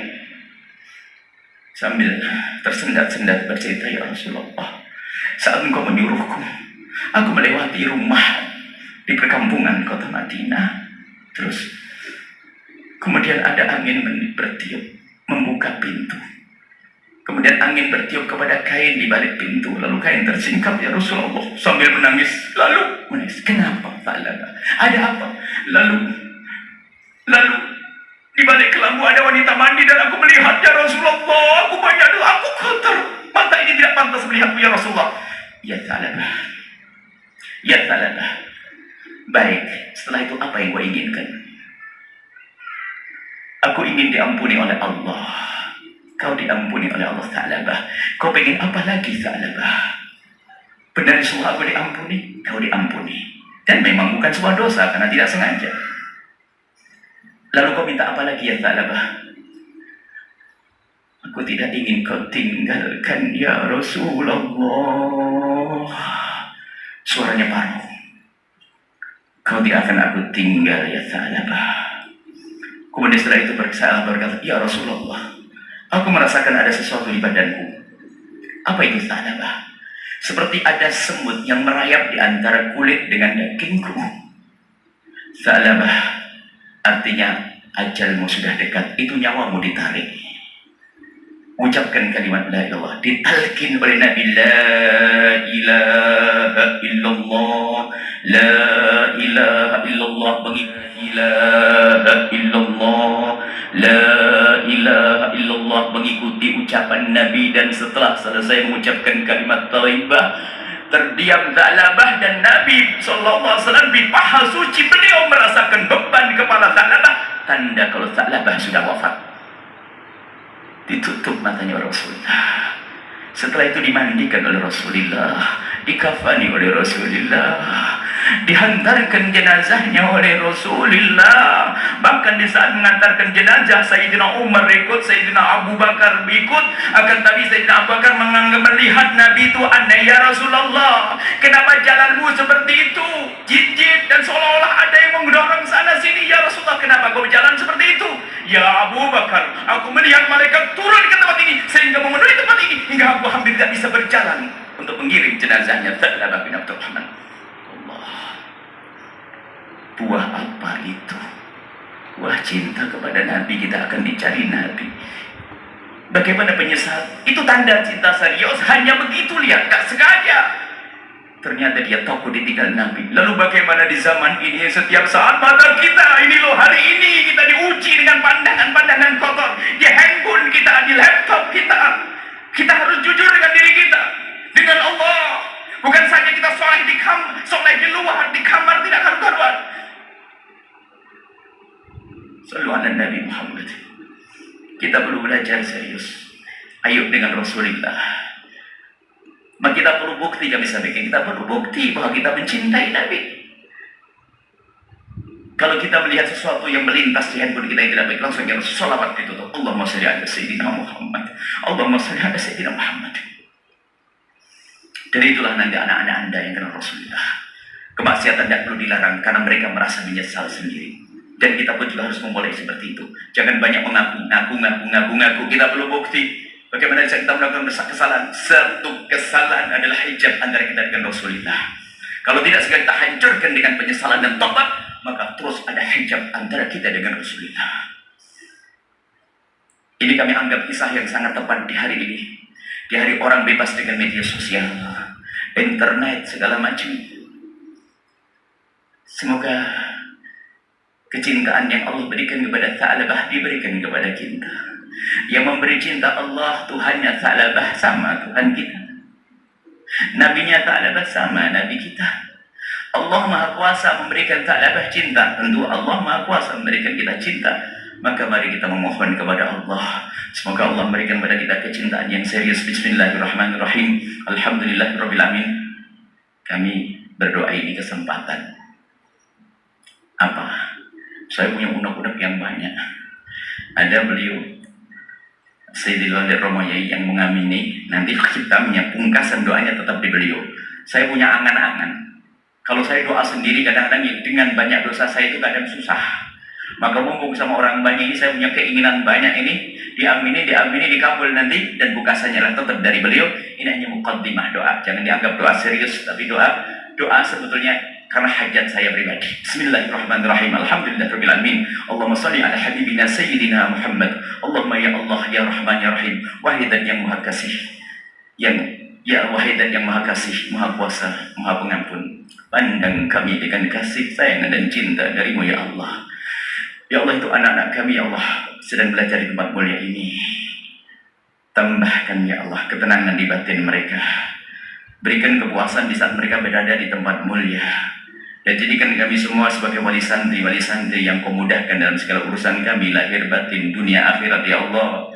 Sambil tersendat-sendat bercerita, ya Rasulullah, saat engkau menyuruhku, aku melewati rumah di perkampungan kota Madinah. Terus, kemudian ada angin bertiup, membuka pintu. Kemudian angin bertiup kepada kain di balik pintu. Lalu kain tersingkap, ya Rasulullah, sambil menangis. Lalu menangis. Kenapa, Tha'labah? Ada apa? Lalu di balik kelambu ada wanita mandi dan aku melihat, ya Rasulullah, aku banyak dosa, aku kotor. Mata ini tidak pantas melihatmu, ya Rasulullah. Ya Tha'labah. Ya Tha'labah. Baik, setelah itu apa yang kau inginkan? Aku ingin diampuni oleh Allah. Kau diampuni oleh Allah Ta'labah. Kau pengen apa lagi, Tha'labah? Benar semua aku diampuni, kau diampuni. Dan memang bukan sebuah dosa karena tidak sengaja. Lalu kau minta apa lagi, ya Tha'labah? Aku tidak ingin kau tinggalkan, ya Rasulullah. Suaranya paruh. Kau tidak akan aku tinggal, ya Tha'labah. Kemudian setelah itu berkata, ya Rasulullah, aku merasakan ada sesuatu di badanku. Apa itu, Tha'labah? Seperti ada semut yang merayap di antara kulit dengan dagingku. Tha'labah, artinya ajalmu sudah dekat, itu nyawamu ditarik. Ucapkan kalimat la ilallah, ditalkin oleh Nabi, la ilaha illallah, la ilaha illallah, ilaha illallah, la ilaha illallah, mengikuti ucapan Nabi. Dan setelah selesai mengucapkan kalimat thayyibah, terdiam Tha'labah, dan Nabi SAW di paha suci beliau merasakan beban kepala Tha'labah, tanda kalau Tha'labah sudah wafat. Ditutup matanya Rasulullah. Setelah itu dimandikan oleh Rasulullah, dikafani oleh Rasulullah, dihantarkan jenazahnya oleh Rasulullah. Bahkan di saat mengantarkan jenazah, Sayyidina Umar ikut, Sayyidina Abu Bakar ikut. Akan tapi Sayyidina Abu Bakar melihat Nabi itu aneh, ya Rasulullah, kenapa jalanmu seperti itu, jijik dan seolah-olah ada yang mendorong sana sini. Ya Rasulullah, kenapa kau berjalan seperti itu? Ya Abu Bakar, aku melihat malaikat turun ke tempat ini sehingga memenuhi tempat ini hingga aku hampir tidak bisa berjalan untuk mengirim jenazahnya Tha'labah bin Abdurrahman. Allah, buah apa itu? Buah cinta kepada Nabi. Kita akan dicari Nabi. Bagaimana penyesal? Itu tanda cinta serius. Hanya begitu, lihat, tak sengaja. Ternyata dia takut ditinggal Nabi. Lalu bagaimana di zaman ini, setiap saat mata kita ini loh, hari ini kita diuji dengan pandangan-pandangan kotor. Di handphone kita, di laptop kita. Kita harus jujur dengan diri kita, dengan Allah. Bukan saja kita soleh di luar, di kamar tidak karu-karuan. Sallu ala Nabi Muhammad. Kita perlu belajar serius. Ayo dengan Rasulullah. Maka kita perlu bukti, kami sampaikan, kita perlu bukti bahwa kita mencintai Nabi. Kalau kita melihat sesuatu yang melintas di handphone kita yang tidak baik, langsung kita sholawat ditutup. Allahumma sholli ala Sayyidina Muhammad, Allahumma sholli ala Sayyidina Muhammad. Dan itulah nanti anak-anak Anda yang kenal Rasulullah. Kemaksiatan tidak perlu dilarang karena mereka merasa menyesal sendiri. Dan kita pun juga harus memulai seperti itu. Jangan banyak ngaku. Kita perlu bukti. Bagaimana kita melakukan kesalahan? Satu kesalahan adalah hijab antara kita dengan Rasulullah. Kalau tidak segera kita hancurkan dengan penyesalan dan tobat, maka terus ada hijab antara kita dengan Rasulullah. Ini kami anggap kisah yang sangat tepat di hari ini. Di hari orang bebas dengan media sosial, internet, segala macam. Semoga kecintaan yang Allah berikan kepada Tha'labah diberikan kepada kita. Yang memberi cinta Allah, Tuhannya Tha'labah sama Tuhan kita. Nabinya Tha'labah sama Nabi kita. Allah Maha Kuasa memberikan Tha'labah cinta. Tentu Allah Maha Kuasa memberikan kita cinta. Maka mari kita memohon kepada Allah. Semoga Allah memberikan kepada kita kecintaan yang serius. Bismillahirrahmanirrahim. Alhamdulillahirrahmanirrahim. Kami berdoa ini kesempatan. Apa? Saya punya unek-unek yang banyak. Ada beliau Sayyidil Walid Romoyai yang mengamini, nanti khitamnya, pungkasan doanya tetap di beliau. Saya punya angan-angan. Kalau saya doa sendiri kadang-kadang dengan banyak dosa saya itu kadang susah. Maka mumpung sama orang banyak ini, saya punya keinginan banyak ini, diamini, dikabul nanti, dan bukasannya lah tetap dari beliau. Ini hanya muqaddimah doa. Jangan dianggap doa serius, tapi doa sebetulnya karena hajat saya pribadi. Bismillahirrahmanirrahim. Alhamdulillahirabbil alamin. Allahumma shalli ala habibina sayyidina Muhammad. Allahumma ya Allah ya Rahman ya Rahim. Wahidan yang maha kasih. Ya wahidan yang maha kasih, maha kuasa, maha pengampun. Pandang kami dengan kasih sayang dan cinta darimu ya Allah. Ya Allah, itu anak-anak kami ya Allah sedang belajar di tempat mulia ini. Tambahkan ya Allah ketenangan di batin mereka. Berikan kepuasan di saat mereka berada di tempat mulia. Dan jadikan kami semua sebagai wali santri yang kau mudahkan dalam segala urusan kami, lahir batin, dunia akhirat ya Allah.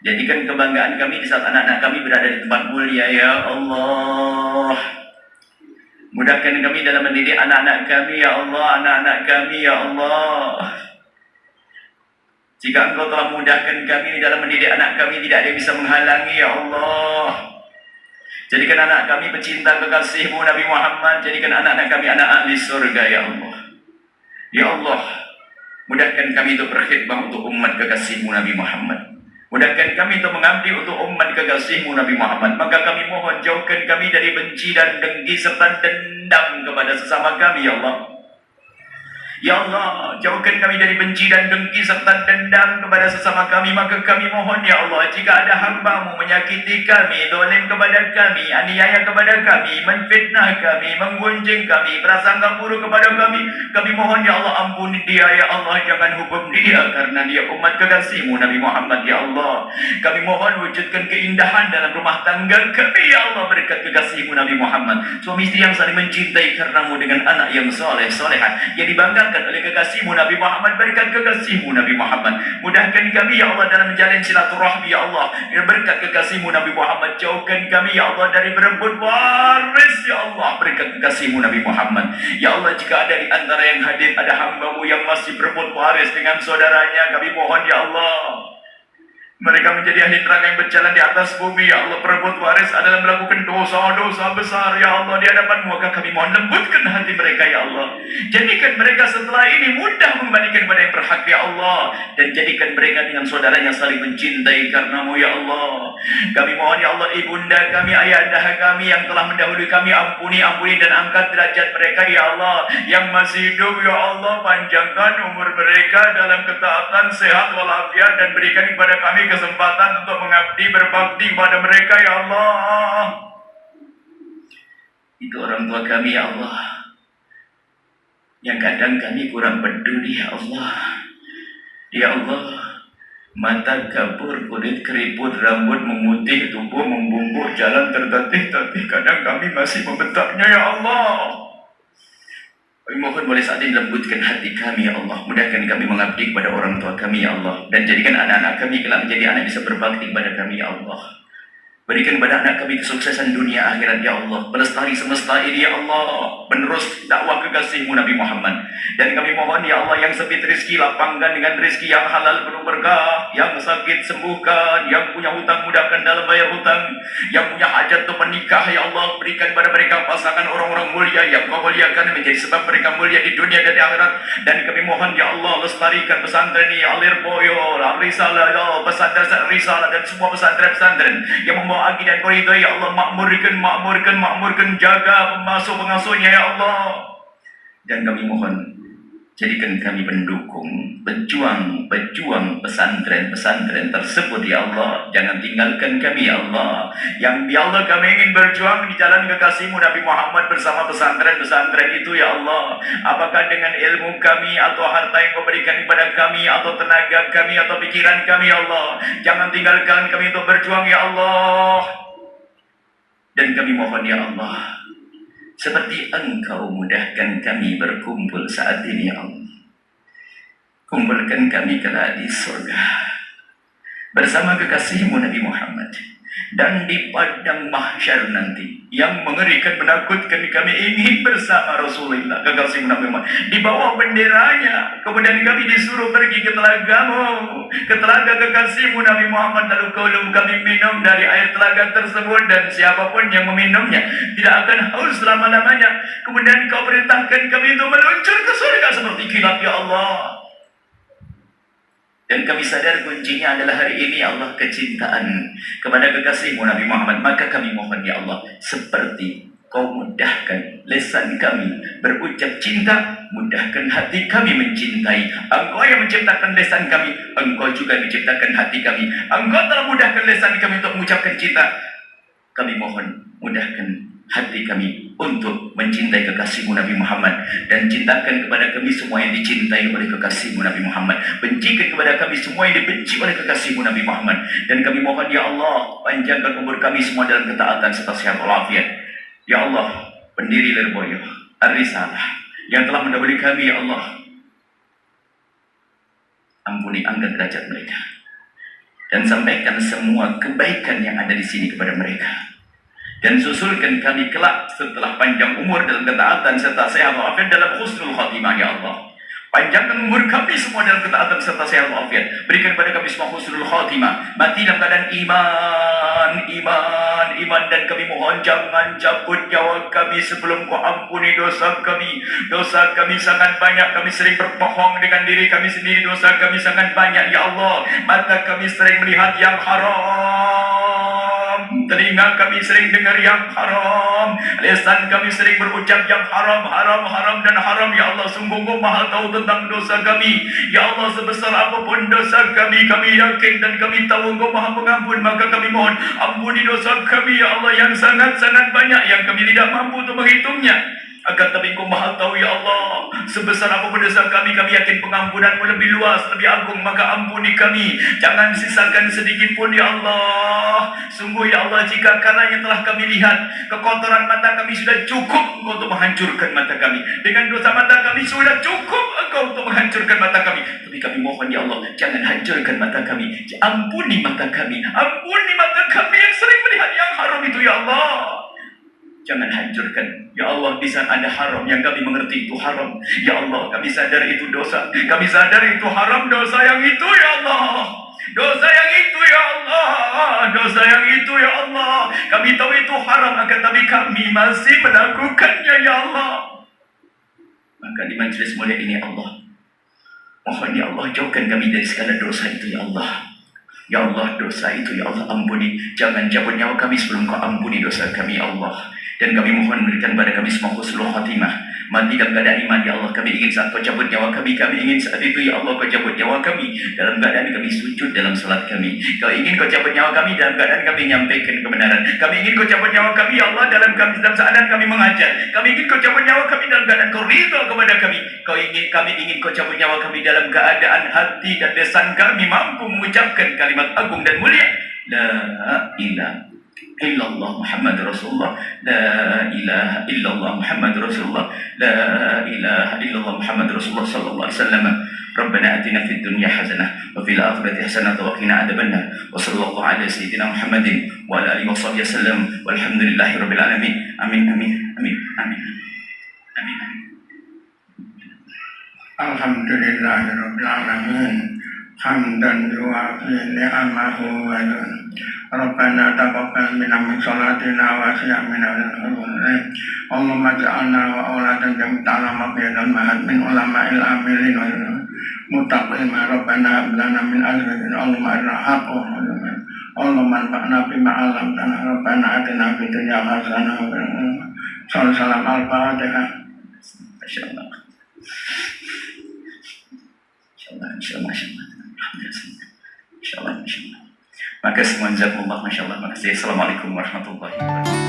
Jadikan kebanggaan kami di saat anak-anak kami berada di tempat mulia ya Allah. Mudahkan kami dalam mendidik anak-anak kami ya Allah, anak-anak kami ya Allah. Jika Engkau telah mudahkan kami dalam mendidik anak kami, tidak ada yang bisa menghalangi ya Allah. Jadikan anak kami pecinta kekasih-Mu Nabi Muhammad. Jadikan anak-anak kami anak ahli surga ya Allah. Ya Allah, mudahkan kami untuk berkhidmah untuk umat kekasih-Mu Nabi Muhammad. Mudahkan kami untuk mengabdi untuk umat kekasih-Mu Nabi Muhammad. Maka kami mohon jauhkan kami dari benci dan dengki serta dendam kepada sesama kami ya Allah. Ya Allah, jauhkan kami dari benci dan dengki serta dendam kepada sesama kami. Maka kami mohon ya Allah, jika ada hamba-Mu menyakiti kami, zalim kepada kami, aniaya kepada kami, menfitnah kami, menggunjing kami, prasangka buruk kepada kami mohon ya Allah, ampuni dia ya Allah. Jangan hukum dia karena dia umat kekasih-Mu Nabi Muhammad ya Allah. Kami mohon wujudkan keindahan dalam rumah tangga kami ya Allah, berkat kekasih-Mu Nabi Muhammad. Suami istri yang saling mencintai karena-Mu dengan anak yang soleh, solehah, yang dibanggakan oleh kekasih-Mu Nabi Muhammad, berkat kekasih-Mu Nabi Muhammad. Mudahkan kami ya Allah dalam menjalin silaturahmi ya Allah, berkat kekasih-Mu Nabi Muhammad. Jauhkan kami ya Allah dari berebut waris ya Allah, berkat kekasih-Mu Nabi Muhammad. Ya Allah, jika ada di antara yang hadir ada hamba-Mu yang masih berebut waris dengan saudaranya, kami mohon ya Allah, mereka menjadi ahli neraka yang berjalan di atas bumi ya Allah. Perebut waris adalah melakukan dosa-dosa besar ya Allah di hadapan-Mu. Maka kami mohon lembutkan hati mereka ya Allah. Jadikan mereka setelah ini mudah membalikan kepada yang berhak ya Allah. Dan jadikan mereka dengan saudaranya saling mencintai karena-Mu ya Allah. Kami mohon ya Allah, ibunda kami, ayahanda kami yang telah mendahului kami, ampuni dan angkat derajat mereka ya Allah. Yang masih hidup ya Allah, panjangkan umur mereka dalam ketaatan, sehat walafiat, dan berikan kepada kami kesempatan untuk mengabdi, berbakti kepada mereka ya Allah. Itu orang tua kami ya Allah, yang kadang kami kurang peduli ya Allah. Ya Allah, mata kabur, kulit keriput, rambut memutih, tubuh membungkuk, jalan tertatih-tatih, kadang kami masih membentaknya ya Allah. Kami mohon boleh saat ini lembutkan hati kami ya Allah. Mudahkan kami mengabdi kepada orang tua kami ya Allah. Dan jadikan anak-anak kami kelak menjadi anak bisa berbakti kepada kami ya Allah. Berikan kepada anak kami kesuksesan dunia akhirat ya Allah. Pelestari semesta ini ya Allah, penerus dakwah kekasih-Mu Nabi Muhammad. Dan kami mohon ya Allah, yang sempit rezeki lapangkan dengan rezeki yang halal penuh berkah. Yang sakit sembuhkan, yang punya hutang mudahkan dalam bayar hutang, yang punya hajat untuk menikah ya Allah, berikan kepada mereka pasangan orang-orang mulia yang Kau muliakan, menjadi sebab mereka mulia di dunia dan di akhirat. Dan kami mohon ya Allah, lestarikan pesantren ini, Al-Irboyo, Al-Risalah ya Allah, pesantren Risalah dan semua pesantren-pesantren yang membawa akidah dan koridor ya Allah. Makmurkan, jaga pengasuh-pengasuhnya ya Allah. Dan kami mohon, jadikan kami pendukung, pejuang pesantren-pesantren tersebut ya Allah. Jangan tinggalkan kami ya Allah. Yang ya Allah, kami ingin berjuang di jalan kekasih-Mu Nabi Muhammad bersama pesantren-pesantren itu ya Allah. Apakah dengan ilmu kami, atau harta yang Kau berikan kepada kami, atau tenaga kami, atau pikiran kami ya Allah. Jangan tinggalkan kami untuk berjuang ya Allah. Dan kami mohon ya Allah, seperti Engkau mudahkan kami berkumpul saat ini ya Allah, kumpulkan kami kelak di surga bersama kekasih-Mu Nabi Muhammad. Dan di padang mahsyar nanti yang mengerikan menakutkan, kami ingin bersama Rasulullah kekasih Nabi Muhammad di bawah benderanya. Kemudian kami disuruh pergi ke telagamu, ke telaga kekasihmu Nabi Muhammad, lalu kami minum dari air telaga tersebut, dan siapapun yang meminumnya tidak akan haus selama-lamanya. Kemudian kau perintahkan kami untuk meluncur ke surga seperti kilat, ya Allah. Dan kami sadar kuncinya adalah hari ini, ya Allah, kecintaan kepada kekasihmu Nabi Muhammad. Maka kami mohon, ya Allah, seperti kau mudahkan lisan kami berucap cinta, mudahkan hati kami mencintai. Engkau yang menciptakan lisan kami, Engkau juga menciptakan hati kami. Engkau telah mudahkan lisan kami untuk mengucapkan cinta. Kami mohon, mudahkan hati kami untuk mencintai kekasihmu Nabi Muhammad, dan cintakan kepada kami semua yang dicintai oleh kekasihmu Nabi Muhammad. Bencikan kepada kami semua yang dibenci oleh kekasihmu Nabi Muhammad. Dan kami mohon, ya Allah, panjangkan umur kami semua dalam ketaatan serta sehat walafiat. Ya Allah, pendiri Lirboyo Ar-Risalah yang telah mendahului kami, ya Allah, ampuni, angkat derajat mereka, dan sampaikan semua kebaikan yang ada di sini kepada mereka. Dan susulkan kami kelak setelah panjang umur dalam ketaatan serta sehat walafiat dalam husnul khatimah, ya Allah. Panjangkan umur kami semua dalam ketaatan serta sehat walafiat. Berikan kepada kami semua husnul khatimah, mati dalam keadaan iman. Dan kami mohon, jangan cabut nyawa kami sebelum kau ampuni dosa kami. Dosa kami sangat banyak, kami sering berbohong dengan diri kami sendiri. Dosa kami sangat banyak, ya Allah. Mata kami sering melihat yang haram, telinga kami sering dengar yang haram, lisan kami sering berucap yang haram, dan haram, ya Allah. Sungguh Kau Maha tahu tentang dosa kami, ya Allah. Sebesar apapun dosa kami yakin dan kami tahu Kau Maha Pengampun. Maka kami mohon, ampuni dosa kami, ya Allah, yang sangat-sangat banyak, yang kami tidak mampu untuk menghitungnya. Akan tapi Kau Maha tahu, ya Allah. Sebesar apapun dosa kami yakin pengampunan-Mu lebih luas, lebih agung. Maka ampuni kami, jangan sisakan sedikit pun, ya Allah. Sungguh, ya Allah, jika karena yang telah kami lihat, kekotoran mata kami sudah cukup Engkau untuk menghancurkan mata kami. Dengan dosa mata kami sudah cukup Engkau untuk menghancurkan mata kami. Tapi kami mohon, ya Allah, jangan hancurkan mata kami. Ampuni mata kami, ampuni mata kami yang sering melihat yang haram itu, ya Allah. Jangan hancurkan, ya Allah. Di sana ada haram yang kami mengerti itu haram, ya Allah. Kami sadar itu dosa, kami sadar itu haram. Dosa yang itu, ya Allah, dosa yang itu, ya Allah, dosa yang itu, ya Allah. Kami tahu itu haram, akan tapi kami masih melakukannya, ya Allah. Maka di majelis mulia ini, Allah, mohon, ya Allah, jauhkan kami dari segala dosa itu, ya Allah. Ya Allah, dosa itu, ya Allah, ampuni. Jangan cabut nyawa kami sebelum Kau ampuni dosa kami, ya Allah. Dan kami mohon berikan kepada kami semua husnul khatimah, mati dalam keadaan iman, ya Allah. Kami ingin saat Kau cabut nyawa kami ingin saat itu, ya Allah, Kau cabut nyawa kami dalam keadaan kami sujud dalam salat kami. Kau ingin Kau cabut nyawa kami dalam keadaan kami menyampaikan kebenaran. Kami ingin Kau cabut nyawa kami, ya Allah, dalam keadaan kami mengajar. Kami ingin Kau cabut nyawa kami dalam keadaan Kau ridha kepada kami. Kami ingin Kau cabut nyawa kami dalam keadaan hati dan lisan kami mampu mengucapkan kalimat agung dan mulia, la ilaha illallah Muhammad Rasulullah, la ilaha illallah Muhammad Rasulullah, la ilaha illallah Muhammad Rasulullah sallallahu alaihi wasallam. Rabbana atina fid dunya hasanah wa fil akhirati hasanah wa qina adzabannar. Wa sallallahu ala sayyidina Muhammadin wa ala alihi washabbihi wasallam. Walhamdulillahi rabbil alamin. Amin amin amin amin. Amin. Alhamdulillahi rabbil alamin. Hamdan yuwafi ni'amahu wa Rabbana taqabbal minna min salatina wa siyamina Allahumma ja'alna wa awladan jam'ala maqyadan ma'ad min ulama'il amilin wa muttaqin Rabbana ablana min azwajin Allahumma arina haqqa Allahumma anfa'na bima 'allamtana Rabbana atina fid dunya hasanah wa sallallahu al-fatihah. Masyaallah. Insyaallah. Maka semua jazakumullah, masyaallah. Makasih. Assalamualaikum warahmatullahi wabarakatuh.